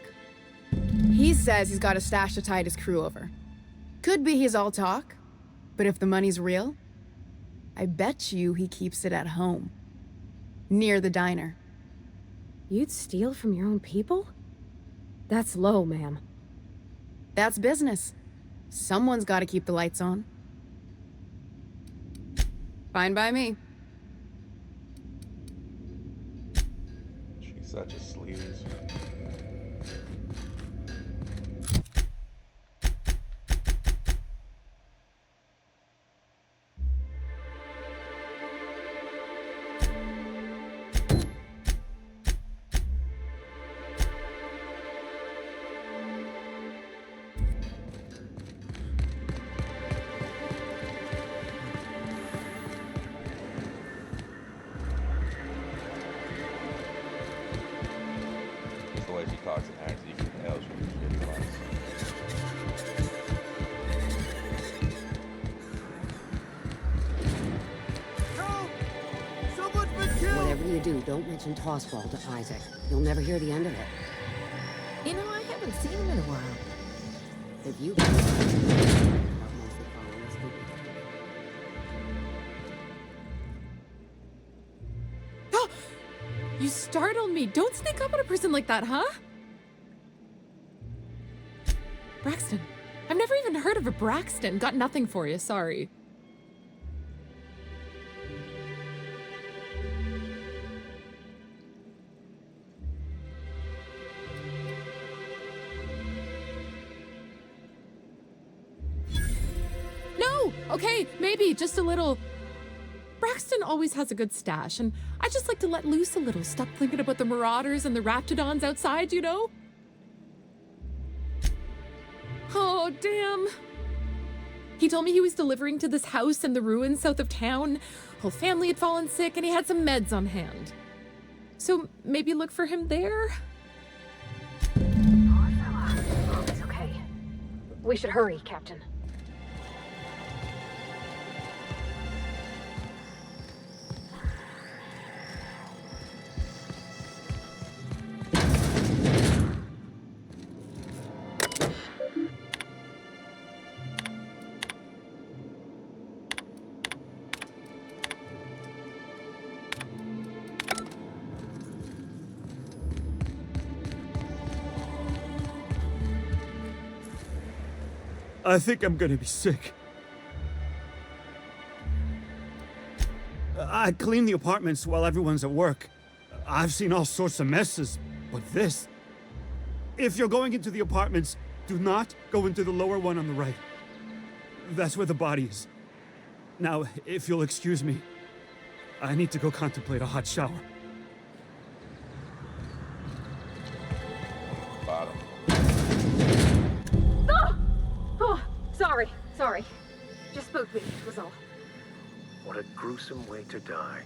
He says he's got a stash to tide his crew over. Could be he's all talk, but if the money's real, I bet you he keeps it at home. Near the diner.
You'd steal from your own people? That's low, ma'am.
That's business. Someone's got to keep the lights on. Fine by me.
She's such a sleaze.
And don't mention Tossball to Isaac. You'll never hear the end of it.
You know, I haven't seen him in a while.
If you...
You startled me. Don't sneak up on a person like that, huh? Braxton. I've never even heard of a Braxton. Got nothing for you, sorry. No! Okay, maybe just a little. Braxton always has a good stash, and I just like to let loose a little. Stop thinking about the Marauders and the Raptidons outside, you know? Oh, damn. He told me he was delivering to this house in the ruins south of town. Whole family had fallen sick, and he had some meds on hand. So maybe look for him there?
Oh, it's okay. We should hurry, Captain.
I think I'm gonna be sick. I clean the apartments while everyone's at work. I've seen all sorts of messes, but this... If you're going into the apartments, do not go into the lower one on the right. That's where the body is. Now, if you'll excuse me, I need to go contemplate a hot shower.
Bottom.
Oh, sorry. Just spooked me, was all.
What a gruesome way to die.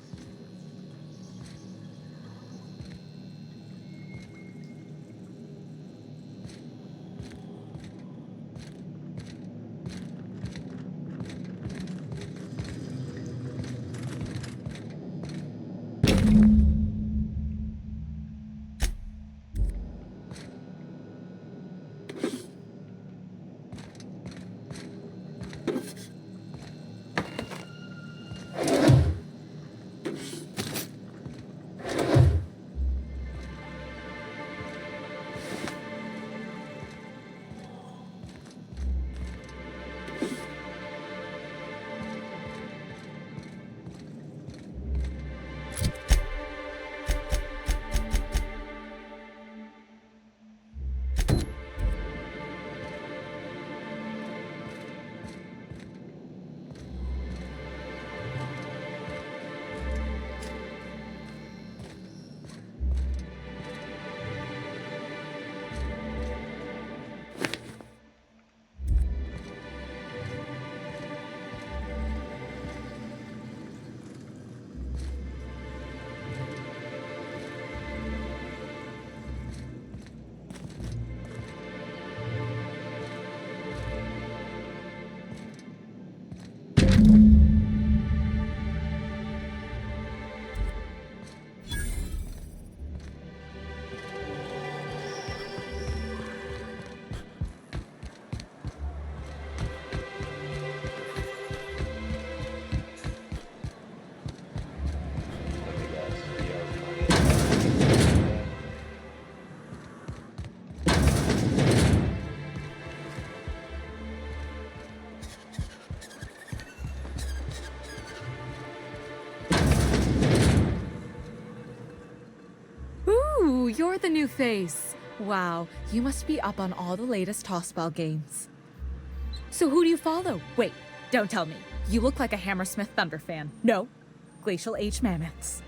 Ooh, you're the new face. Wow, you must be up on all the latest Tossball games.
So who do you follow? Wait, don't tell me. You look like a Hammersmith Thunder fan. No, Glacial Age Mammoths.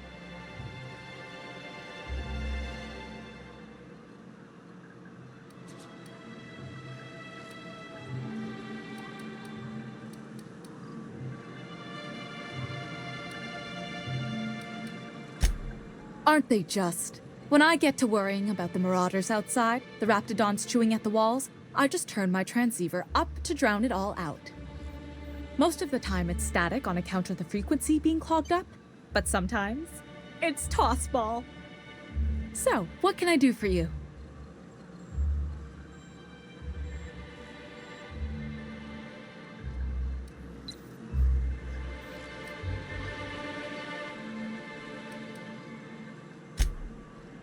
Aren't they just? When I get to worrying about the Marauders outside, the Raptidons chewing at the walls, I just turn my transceiver up to drown it all out. Most of the time it's static on account of the frequency being clogged up, but sometimes It's Tossball. So, what can I do for you?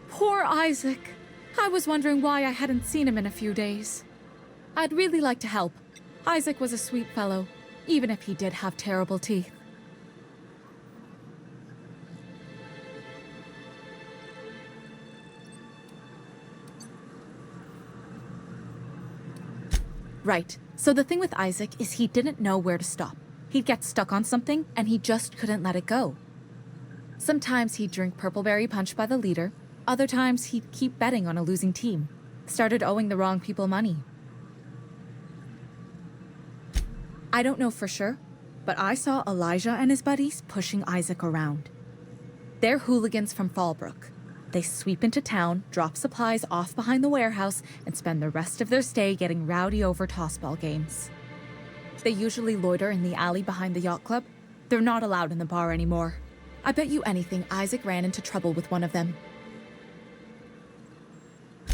Poor Isaac. I was wondering why I hadn't seen him in a few days. I'd really like to help. Isaac was a sweet fellow, even if he did have terrible teeth. Right. So the thing with Isaac is he didn't know where to stop. He'd get stuck on something, and he just couldn't let it go. Sometimes he'd drink Purpleberry Punch by the liter. Other times he'd keep betting on a losing team. Started owing the wrong people money. I don't know for sure, but I saw Elijah and his buddies pushing Isaac around. They're hooligans from Fallbrook. They sweep into town, drop supplies off behind the warehouse, and spend the rest of their stay getting rowdy over tossball games. They usually loiter in the alley behind the yacht club. They're not allowed in the bar anymore. I bet you anything Isaac ran into trouble with one of them.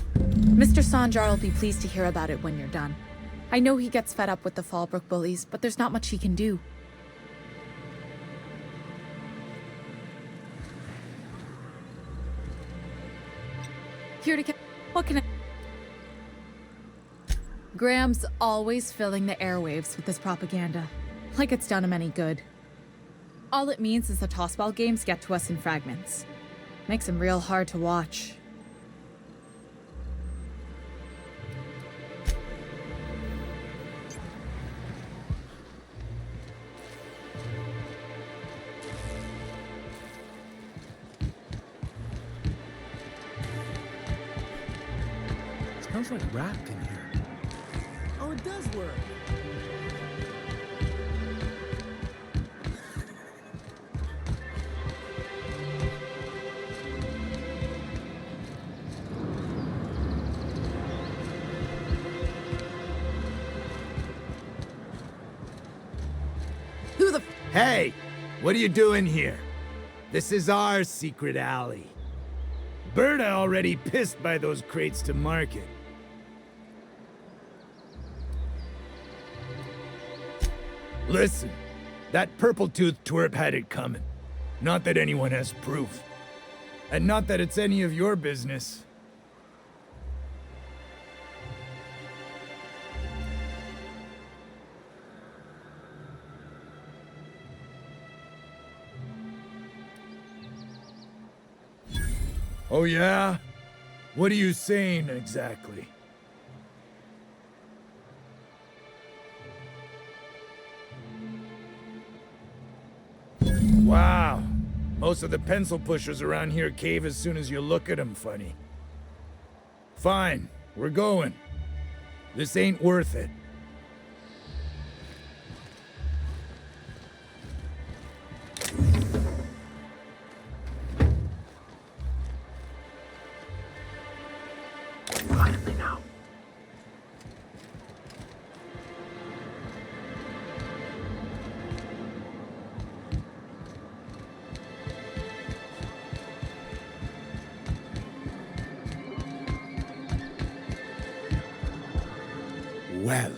Mr. Sanjar will be pleased to hear about it when you're done. I know he gets fed up with the Fallbrook bullies, but there's not much he can do. Here to what can I... Graham's always filling the airwaves with this propaganda, like it's done him any good. All it means is the tossball games get to us in fragments. Makes them real hard to watch.
Smells like rap in here.
Oh, it does work.
Who the
Hey, what are you doing here? This is our secret alley. Berta already pissed by those crates to market. Listen, that purple-toothed twerp had it coming. Not that anyone has proof. And not that it's any of your business. Oh yeah? What are you saying exactly? Wow. Most of the pencil pushers around here cave as soon as you look at them funny. Fine, we're going. This ain't worth it.
Quietly now.
Well,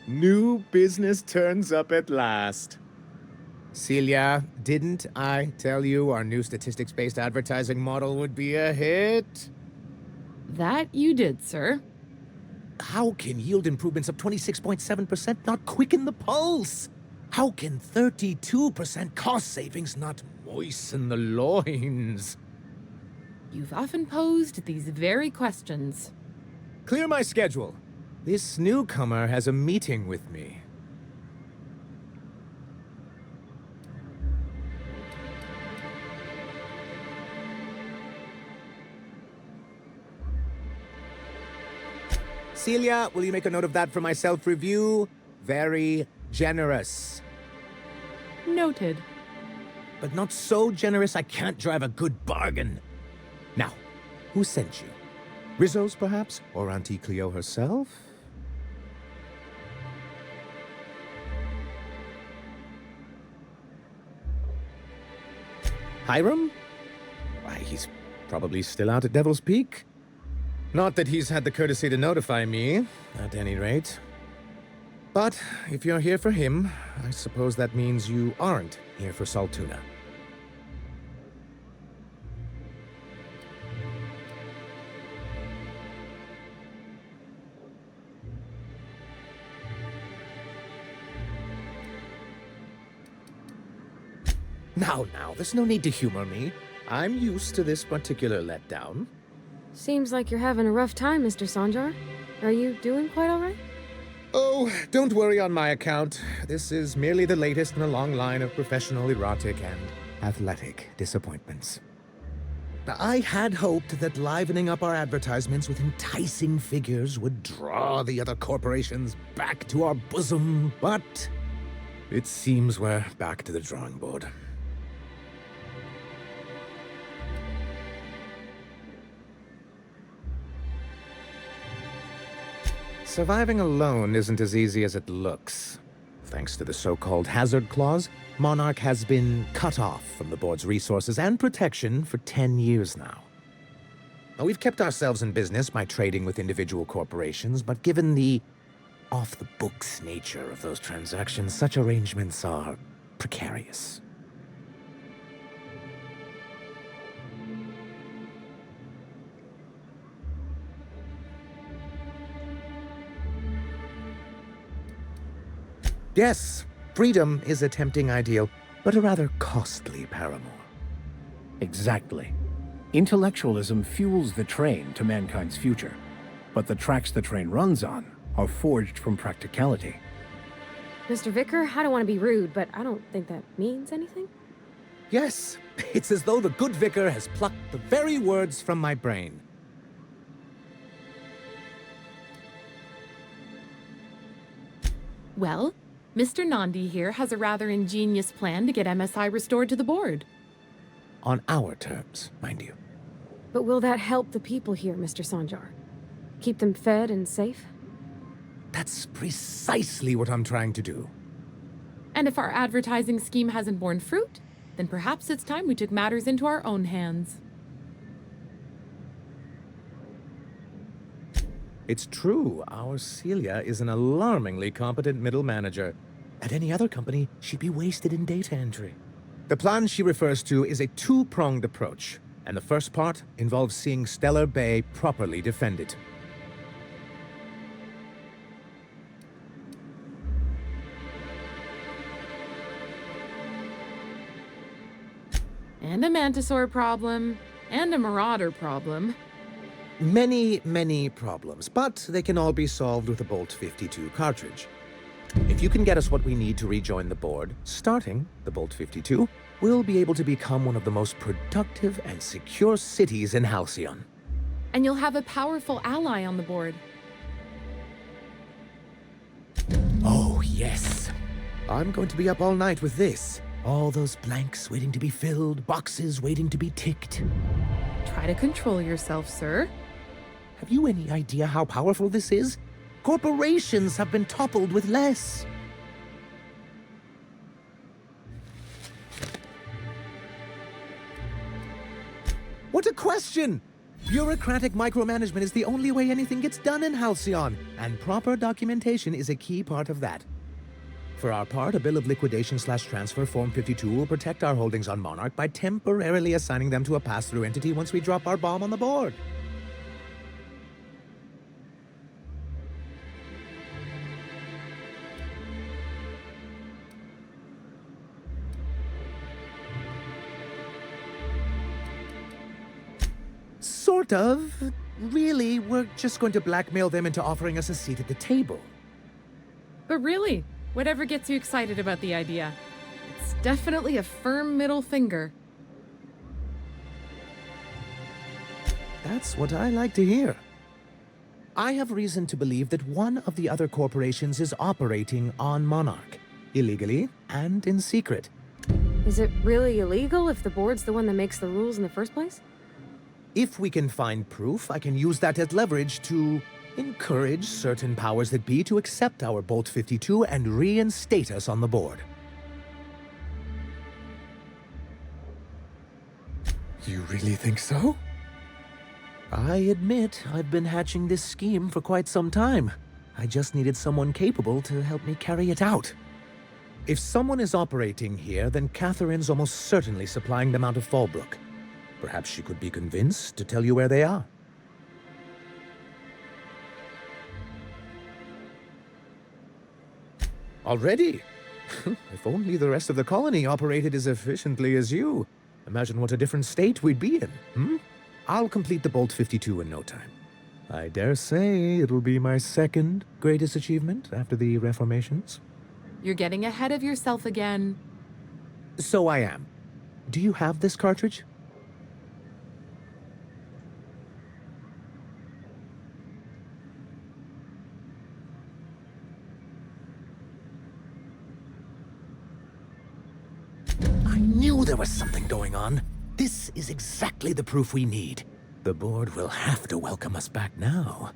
new business turns up at last. Celia, didn't I tell you our new statistics-based advertising model would be a hit?
That you did, sir.
How can yield improvements of 26.7% not quicken the pulse? How can 32% cost savings not moisten the loins?
You've often posed these very questions.
Clear my schedule. This newcomer has a meeting with me. Celia, will you make a note of that for my self-review? Very generous.
Noted.
But not so generous I can't drive a good bargain. Now, who sent you? Rizzo's, perhaps? Or Auntie Cleo herself? Hiram? he's probably still out at Devil's Peak. Not that he's had the courtesy to notify me, at any rate. But if you're here for him, I suppose that means you aren't here for Saltuna. Now, there's no need to humor me. I'm used to this particular letdown.
Seems like you're having a rough time, Mr. Sanjar. Are you doing quite all right?
Oh, don't worry on my account. This is merely the latest in a long line of professional erotic and athletic disappointments. Now, I had hoped that livening up our advertisements with enticing figures would draw the other corporations back to our bosom, but it seems we're back to the drawing board. Surviving alone isn't as easy as it looks. Thanks to the so-called hazard clause, Monarch has been cut off from the board's resources and protection for 10 years now. Now, we've kept ourselves in business by trading with individual corporations, but given the off-the-books nature of those transactions, such arrangements are precarious. Yes, freedom is a tempting ideal, but a rather costly paramour.
Exactly. Intellectualism fuels the train to mankind's future, but the tracks the train runs on are forged from practicality.
Mr. Vicar, I don't want to be rude, but I don't think that means anything.
Yes, it's as though the good vicar has plucked the very words from my brain.
Well, Mr. Nandi here has a rather ingenious plan to get MSI restored to the board.
On our terms, mind you.
But will that help the people here, Mr. Sanjar? Keep them fed and safe?
That's precisely what I'm trying to do.
And if our advertising scheme hasn't borne fruit, then perhaps it's time we took matters into our own hands.
It's true, our Celia is an alarmingly competent middle manager. At any other company, she'd be wasted in data entry. The plan she refers to is a two-pronged approach, and the first part involves seeing Stellar Bay properly defended.
And a Mantisaur problem, and a Marauder problem.
Many, many problems, but they can all be solved with a Bolt 52 cartridge. If you can get us what we need to rejoin the board, starting the Bolt 52, we'll be able to become one of the most productive and secure cities in Halcyon.
And you'll have a powerful ally on the board.
Oh, yes. I'm going to be up all night with this. All those blanks waiting to be filled, boxes waiting to be ticked.
Try to control yourself, sir.
Have you any idea how powerful this is? Corporations have been toppled with less. What a question! Bureaucratic micromanagement is the only way anything gets done in Halcyon, and proper documentation is a key part of that. For our part, a bill of liquidation/transfer Form 52 will protect our holdings on Monarch by temporarily assigning them to a pass-through entity once we drop our bomb on the board. Sort of. Really, we're just going to blackmail them into offering us a seat at the table.
But really, whatever gets you excited about the idea. It's definitely a firm middle finger.
That's what I like to hear. I have reason to believe that one of the other corporations is operating on Monarch, illegally and in secret.
Is it really illegal if the board's the one that makes the rules in the first place?
If we can find proof, I can use that as leverage to encourage certain powers that be to accept our Bolt 52 and reinstate us on the board. You really think so?
I admit I've been hatching this scheme for quite some time. I just needed someone capable to help me carry it out.
If someone is operating here, then Catherine's almost certainly supplying them out of Fallbrook. Perhaps she could be convinced to tell you where they are. Already? If only the rest of the colony operated as efficiently as you. Imagine what a different state we'd be in, hmm? I'll complete the Bolt 52 in no time. I dare say it'll be my second greatest achievement after the reformations.
You're getting ahead of yourself again.
So I am. Do you have this cartridge? I knew there was something going on. This is exactly the proof we need. The board will have to welcome us back now.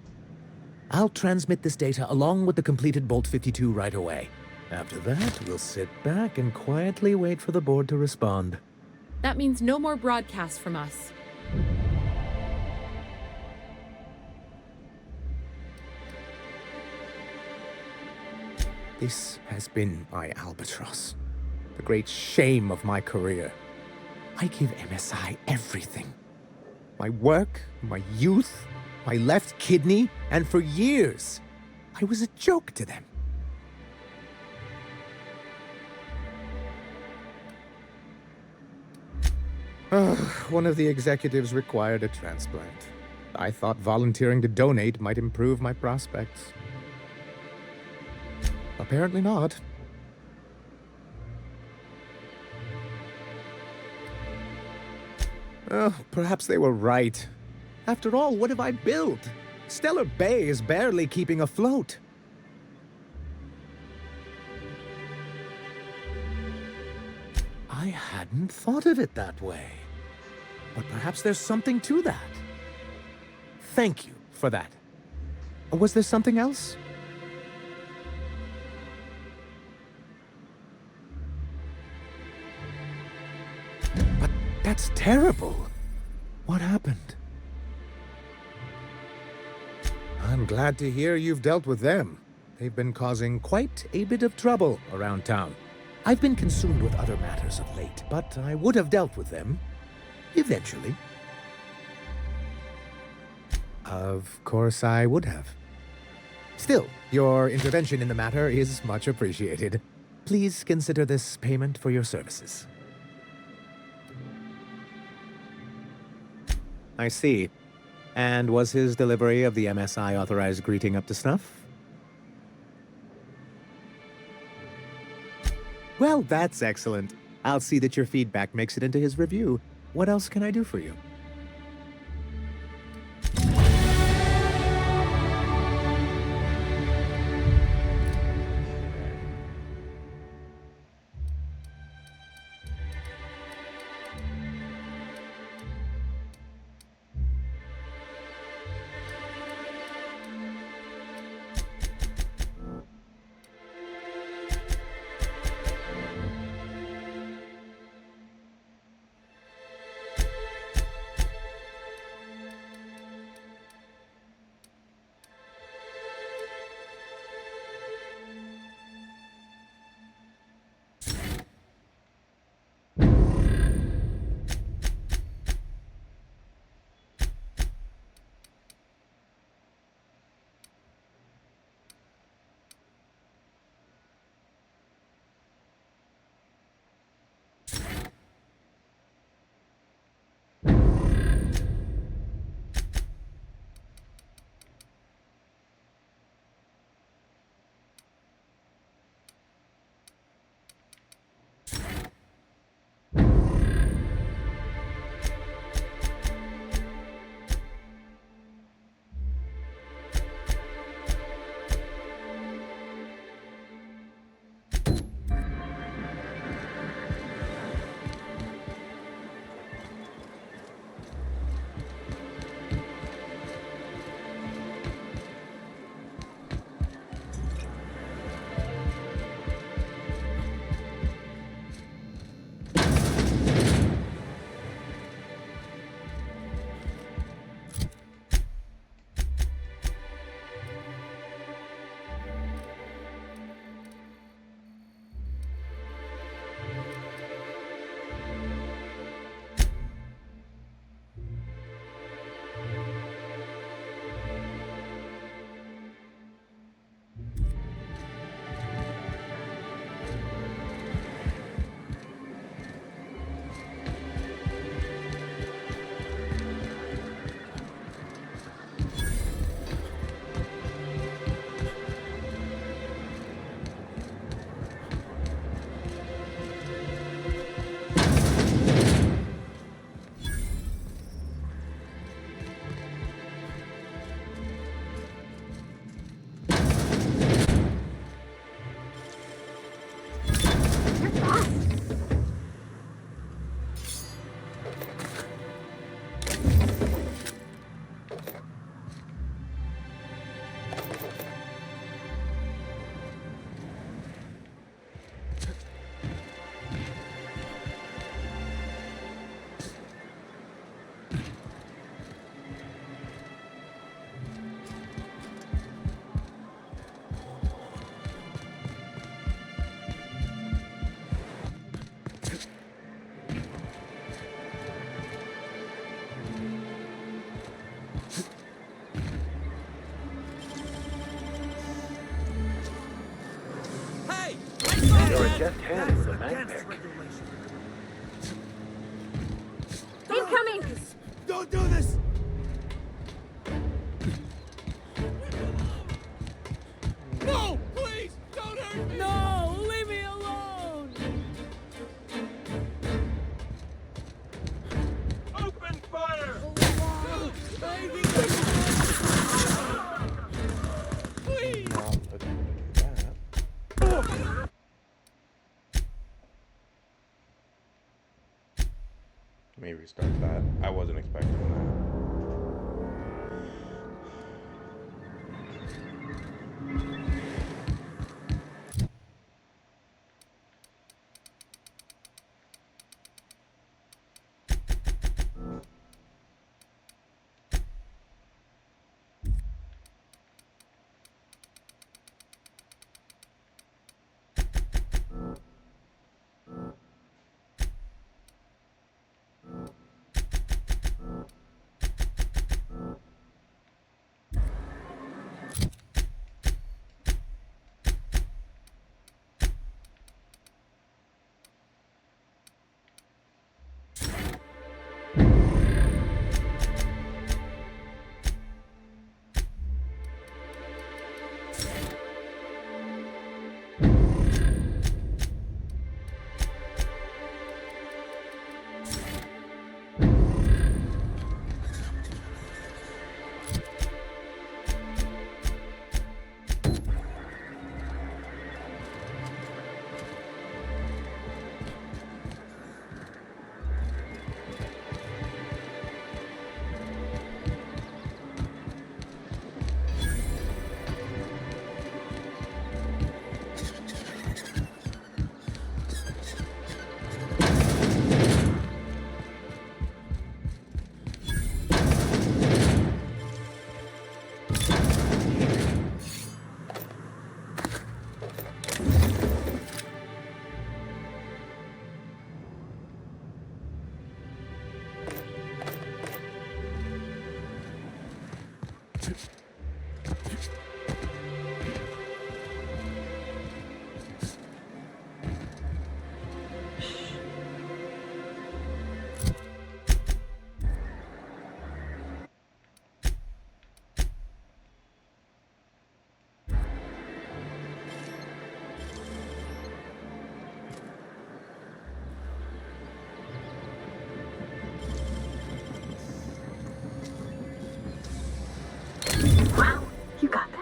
I'll transmit this data along with the completed Bolt 52 right away. After that, we'll sit back and quietly wait for the board to respond.
That means no more broadcasts from us.
This has been my albatross. The great shame of my career. I give MSI everything. My work, my youth, my left kidney, and for years, I was a joke to them. One of the executives required a transplant. I thought volunteering to donate might improve my prospects. Apparently not. Perhaps they were right. After all, what have I built? Stellar Bay is barely keeping afloat. I hadn't thought of it that way. But perhaps there's something to that. Thank you for that. Was there something else? But that's terrible. What happened? I'm glad to hear you've dealt with them. They've been causing quite a bit of trouble around town. I've been consumed with other matters of late, but I would have dealt with them. Eventually. Of course I would have. Still, your intervention in the matter is much appreciated. Please consider this payment for your services. I see. And was his delivery of the MSI authorized greeting up to snuff? Well, that's excellent. I'll see that your feedback makes it into his review. What else can I do for you?
You're a deft hand with a mag pick.
Incoming!
Don't do this! No! Please! Don't hurt me!
No! Leave me alone!
Open fire!
Please!
Let me restart that. I wasn't expecting that.
You got that.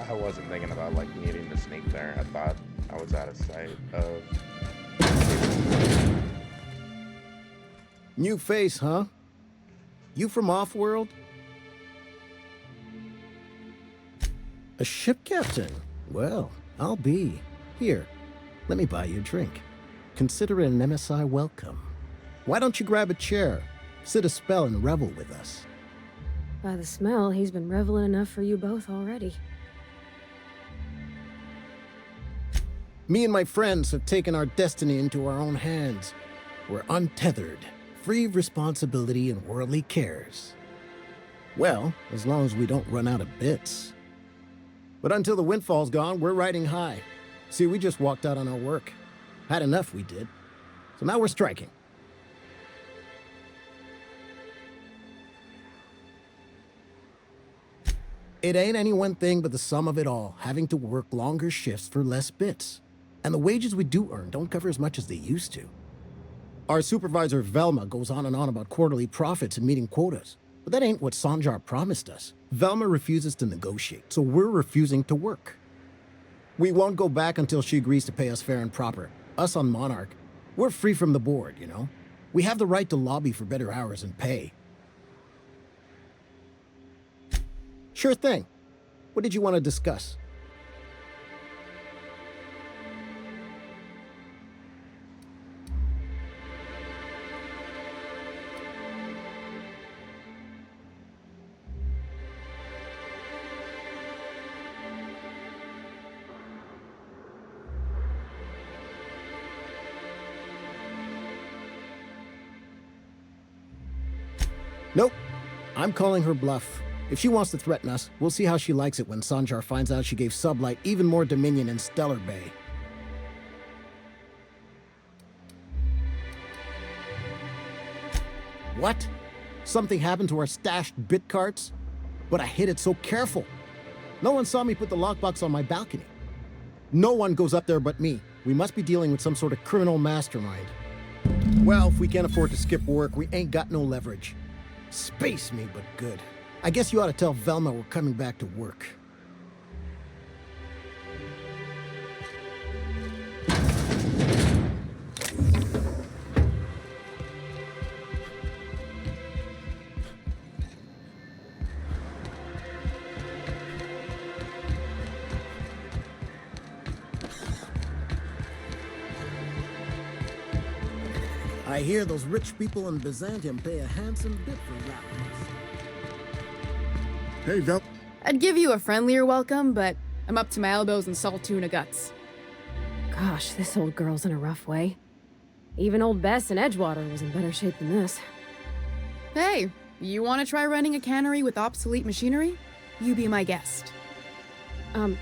I wasn't thinking about like needing to sneak there. I thought I was out of sight of.
New face, huh? You from Offworld? A ship captain? Well, I'll be. Here, let me buy you a drink. Consider it an MSI welcome. Why don't you grab a chair, sit a spell, and revel with us?
By the smell, he's been reveling enough for you both already.
Me and my friends have taken our destiny into our own hands. We're untethered, free of responsibility and worldly cares. Well, as long as we don't run out of bits. But until the windfall's gone, we're riding high. See, we just walked out on our work. Had enough, we did. So now we're striking. It ain't any one thing but the sum of it all, having to work longer shifts for less bits. And the wages we do earn don't cover as much as they used to. Our supervisor Velma goes on and on about quarterly profits and meeting quotas. But that ain't what Sanjar promised us. Velma refuses to negotiate, so we're refusing to work. We won't go back until she agrees to pay us fair and proper. Us on Monarch, we're free from the board, you know? We have the right to lobby for better hours and pay. Sure thing. What did you want to discuss? Nope. I'm calling her bluff. If she wants to threaten us, we'll see how she likes it when Sanjar finds out she gave Sublight even more dominion in Stellar Bay. What? Something happened to our stashed bit carts? But I hid it so careful. No one saw me put the lockbox on my balcony. No one goes up there but me. We must be dealing with some sort of criminal mastermind. Well, if we can't afford to skip work, we ain't got no leverage. Space me, but good. I guess you ought to tell Velma we're coming back to work. I hear those rich people in Byzantium pay a handsome bit for rappers.
Hey, Vel.
I'd give you a friendlier welcome, but I'm up to my elbows in salt tuna guts.
Gosh, this old girl's in a rough way. Even old Bess in Edgewater was in better shape than this.
Hey, you want to try running a cannery with obsolete machinery? You be my guest.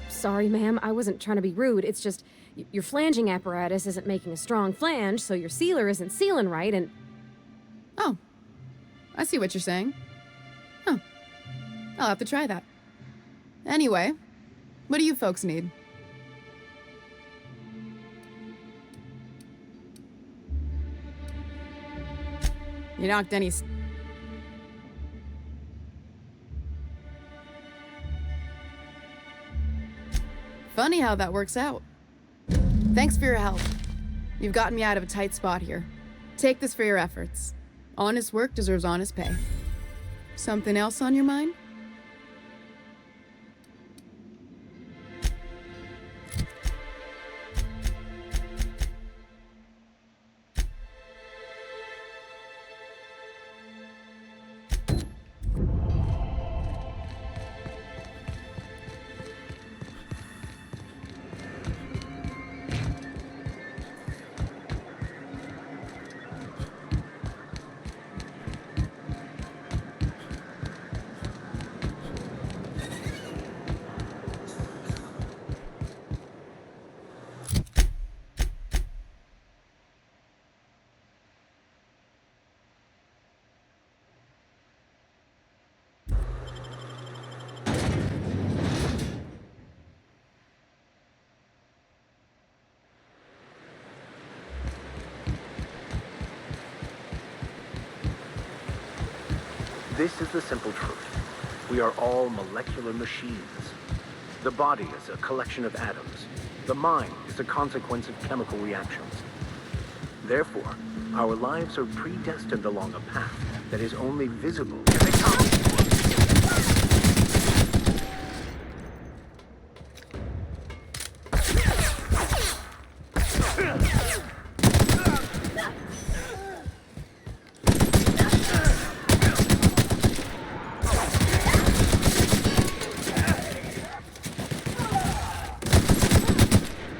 Sorry, ma'am. I wasn't trying to be rude. It's just, your flanging apparatus isn't making a strong flange, so your sealer isn't sealing right, and...
Oh. I see what you're saying. Huh. I'll have to try that. Anyway, what do you folks need? You knocked any... Funny how that works out. Thanks for your help. You've gotten me out of a tight spot here. Take this for your efforts. Honest work deserves honest pay. Something else on your mind?
This is the simple truth. We are all molecular machines. The body is a collection of atoms. The mind is a consequence of chemical reactions. Therefore, our lives are predestined along a path that is only visible to the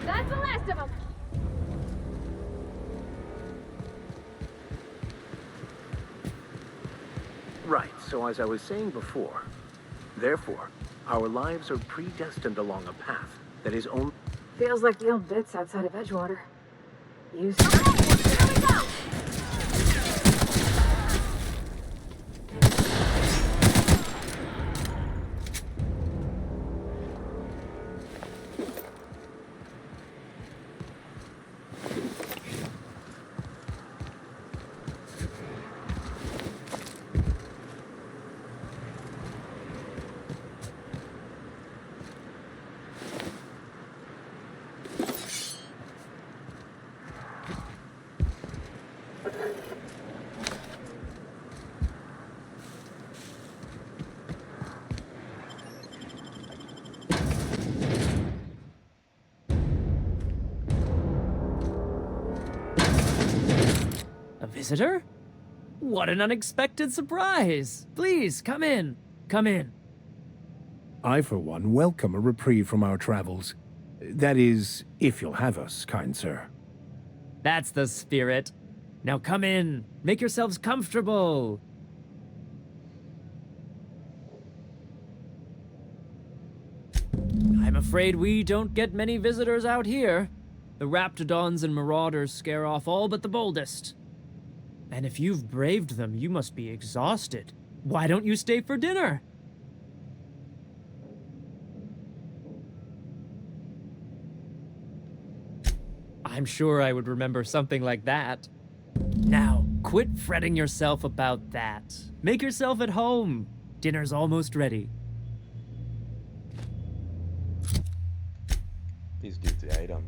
That's the last of them!
Right, so as I was saying before, therefore, our lives are predestined along a path that is only...
Feels like the old bits outside of Edgewater. Used
A visitor? What an unexpected surprise! Please, come in. Come in.
I, for one, welcome a reprieve from our travels. That is, if you'll have us, kind sir.
That's the spirit. Now come in. Make yourselves comfortable. I'm afraid we don't get many visitors out here. The Raptidons and Marauders scare off all but the boldest. And if you've braved them, you must be exhausted. Why don't you stay for dinner? I'm sure I would remember something like that. Now, quit fretting yourself about that. Make yourself at home. Dinner's almost ready.
These dudes ate them.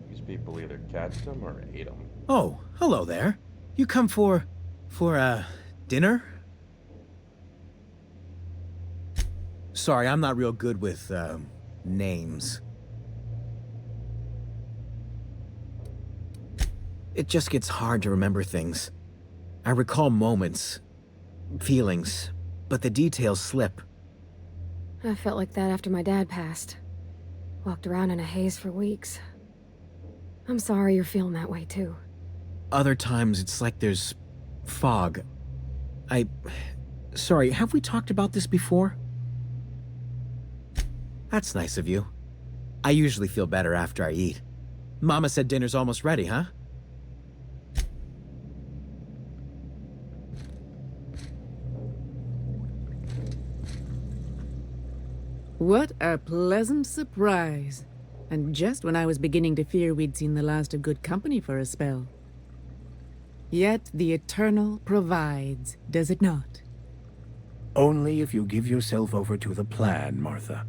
These people either catch them or ate them.
Oh, hello there. You come for dinner? Sorry, I'm not real good with, names. It just gets hard to remember things. I recall moments, feelings, but the details slip.
I felt like that after my dad passed. Walked around in a haze for weeks. I'm sorry you're feeling that way too.
Other times, it's like there's fog. Sorry, have we talked about this before? That's nice of you. I usually feel better after I eat. Mama said dinner's almost ready, huh?
What a pleasant surprise. And just when I was beginning to fear we'd seen the last of good company for a spell. Yet the Eternal provides, does it not?
Only if you give yourself over to the plan, Martha.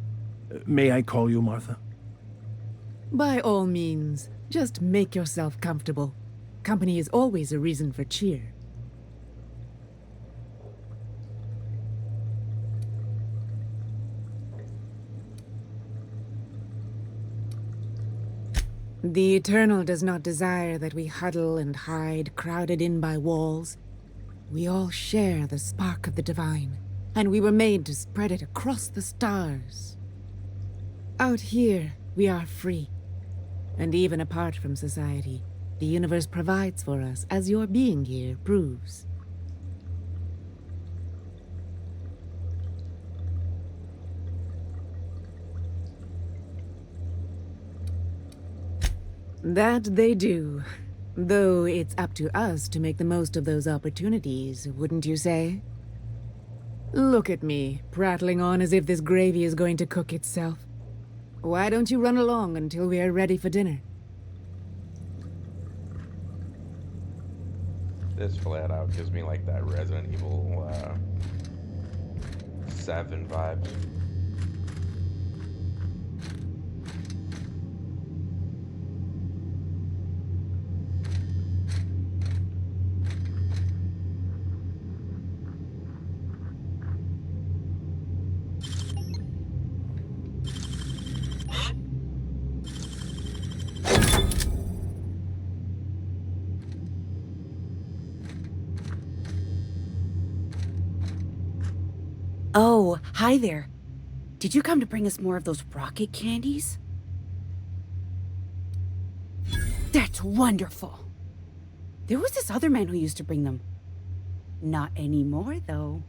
May I call you Martha?
By all means, just make yourself comfortable. Company is always a reason for cheer. The Eternal does not desire that we huddle and hide, crowded in by walls. We all share the spark of the divine, and we were made to spread it across the stars. Out here, we are free. And even apart from society, the universe provides for us, as your being here proves. That they do. Though it's up to us to make the most of those opportunities, wouldn't you say? Look at me, prattling on as if this gravy is going to cook itself. Why don't you run along until we are ready for dinner?
This flat out gives me like that Resident Evil 7 vibes.
Oh, hi there. Did you come to bring us more of those rocket candies? That's wonderful. There was this other man who used to bring them. Not anymore, though.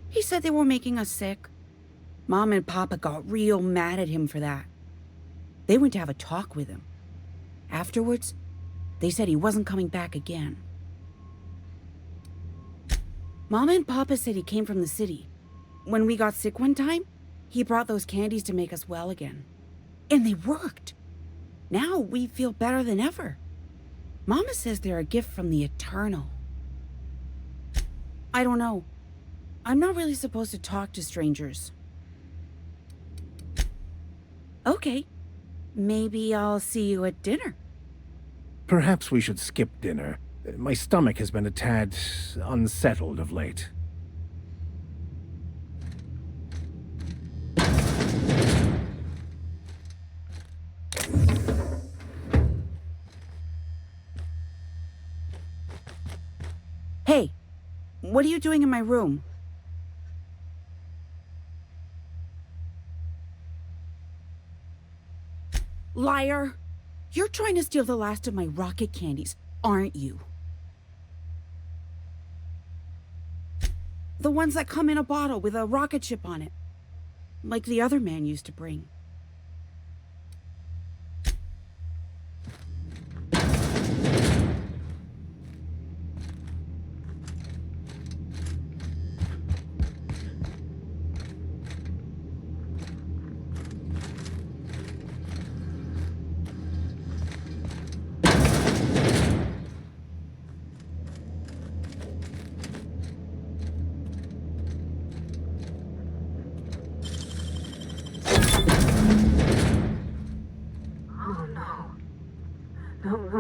He said they were making us sick. Mom and Papa got real mad at him for that. They went to have a talk with him. Afterwards, they said he wasn't coming back again. Mama and Papa said he came from the city. When we got sick one time, he brought those candies to make us well again. And they worked. Now we feel better than ever. Mama says they're a gift from the Eternal. I don't know. I'm not really supposed to talk to strangers. Okay. Maybe I'll see you at dinner.
Perhaps we should skip dinner. My stomach has been a tad unsettled of late.
Hey, what are you doing in my room? Liar! You're trying to steal the last of my rocket candies, aren't you? The ones that come in a bottle with a rocket ship on it. Like the other man used to bring.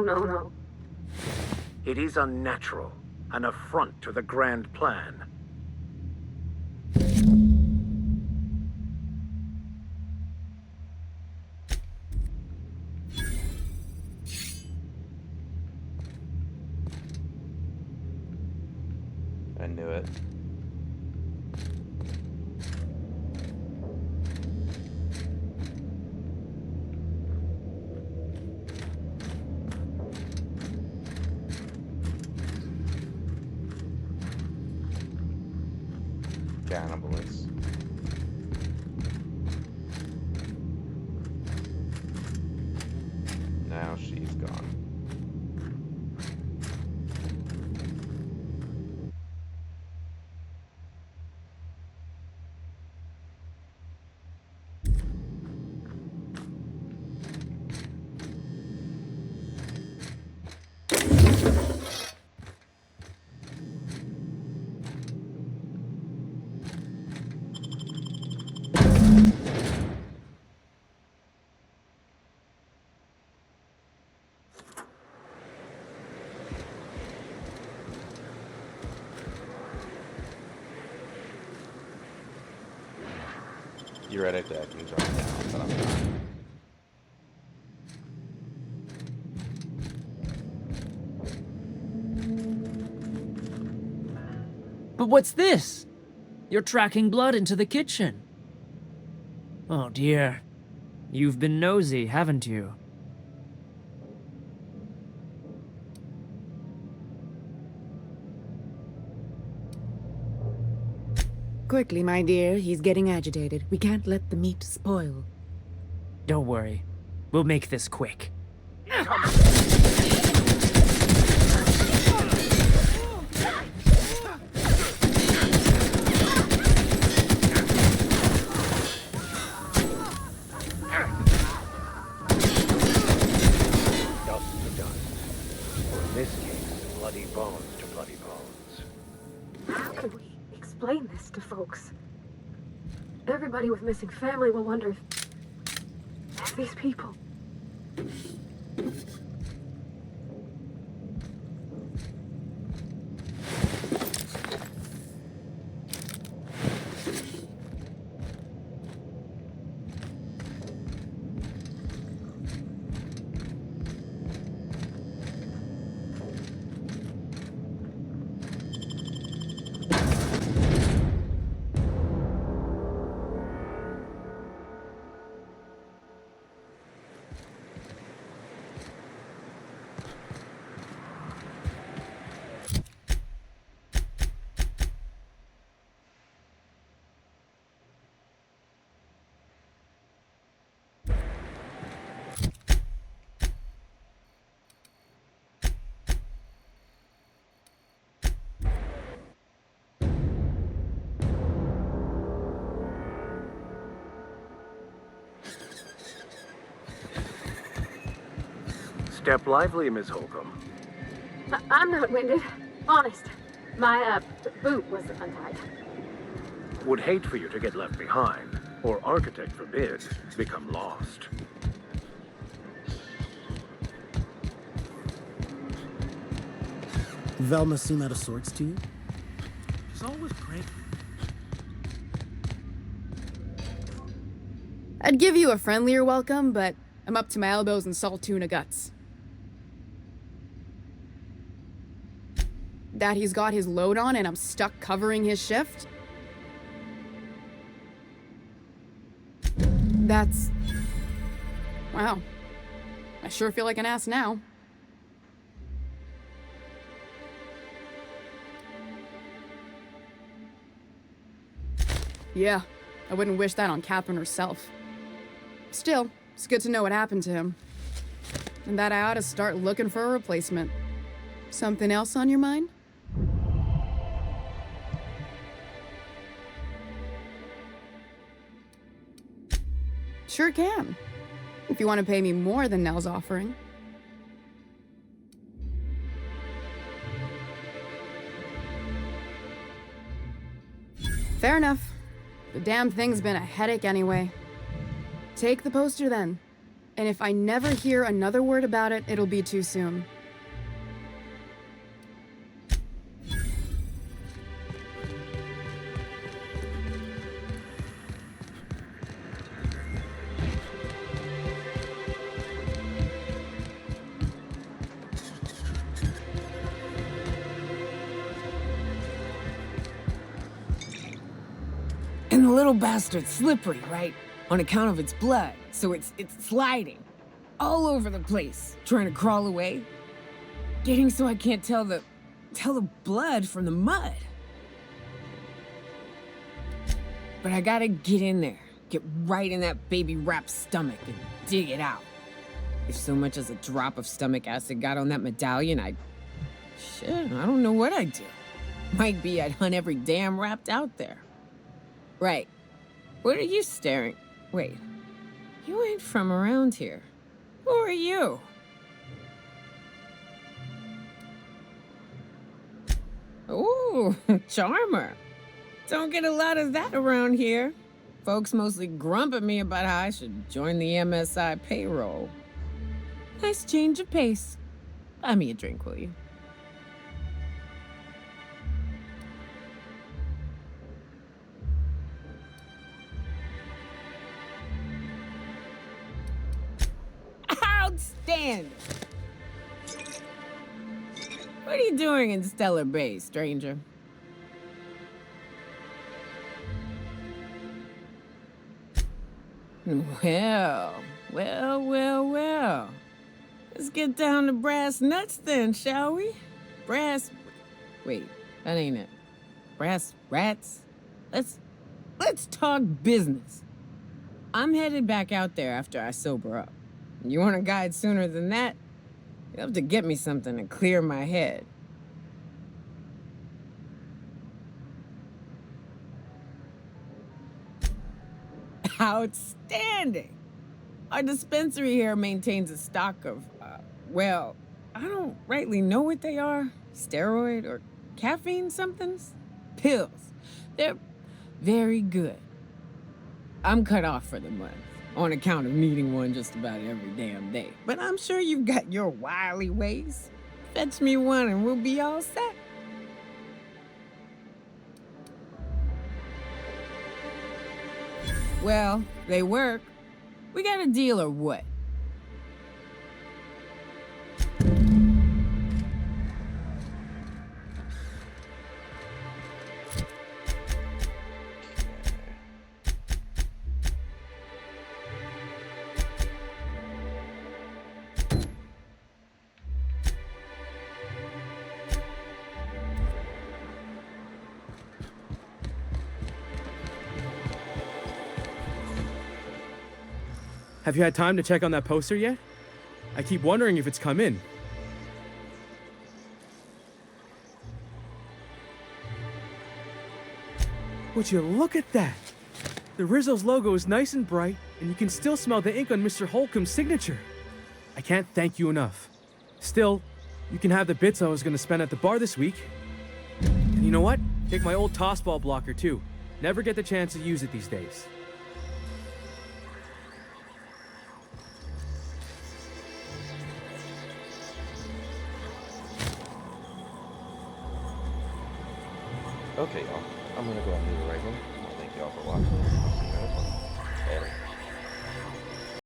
No. It is unnatural, an affront to the grand plan.
I knew it. Cannibals. Now she's gone. Theoretically, I can jump down, but I'm not.
But what's this? You're tracking blood into the kitchen. Oh dear. You've been nosy, haven't you?
Quickly, my dear. He's getting agitated. We can't let the meat spoil.
Don't worry. We'll make this quick.
Dust to dust. Or in this case, bloody bones to bloody bones.
How can we explain this to folks? Everybody with missing family will wonder if these people.
Step lively, Miss Holcomb.
I'm not winded. Honest. My, boot was untied.
Would hate for you to get left behind, or architect forbid, become lost.
Velma seem out of sorts to you?
She's always great.
I'd give you a friendlier welcome, but I'm up to my elbows in salt tuna guts. That he's got his load on and I'm stuck covering his shift? That's... wow. I sure feel like an ass now. Yeah, I wouldn't wish that on Catherine herself. Still, it's good to know what happened to him. And that I ought to start looking for a replacement. Something else on your mind? Sure can. If you want to pay me more than Nell's offering. Fair enough. The damn thing's been a headache anyway. Take the poster then. And if I never hear another word about it, it'll be too soon.
And the little bastard's slippery, right? On account of its blood, so it's sliding all over the place, trying to crawl away. Getting so I can't tell the blood from the mud. But I gotta get in there, get right in that baby rap's stomach and dig it out. If so much as a drop of stomach acid got on that medallion, I don't know what I'd do. Might be I'd hunt every damn Rapt out there. Right. What are you staring? Wait. You ain't from around here. Who are you? Ooh, charmer. Don't get a lot of that around here. Folks mostly grump at me about how I should join the MSI payroll. Nice change of pace. Buy me a drink, will you? Outstanding! What are you doing in Stellar Bay, stranger? Well. Let's get down to brass nuts then, shall we? Wait, that ain't it. Brass rats? Let's talk business. I'm headed back out there after I sober up. You want a guide sooner than that? You'll have to get me something to clear my head. Outstanding! Our dispensary here maintains a stock of, I don't rightly know what they are. Steroid or caffeine somethings? Pills. They're very good. I'm cut off for the month, on account of needing one just about every damn day. But I'm sure you've got your wily ways. Fetch me one and we'll be all set. Well, they work. We got a deal or what?
Have you had time to check on that poster yet? I keep wondering if it's come in. Would you look at that? The Rizzo's logo is nice and bright, and you can still smell the ink on Mr. Holcomb's signature. I can't thank you enough. Still, you can have the bits I was gonna spend at the bar this week. And you know what? Take my old tossball blocker too. Never get the chance to use it these days.
Okay, y'all. I'm gonna go ahead and leave it right here. Thank y'all for watching. I'll see you guys later.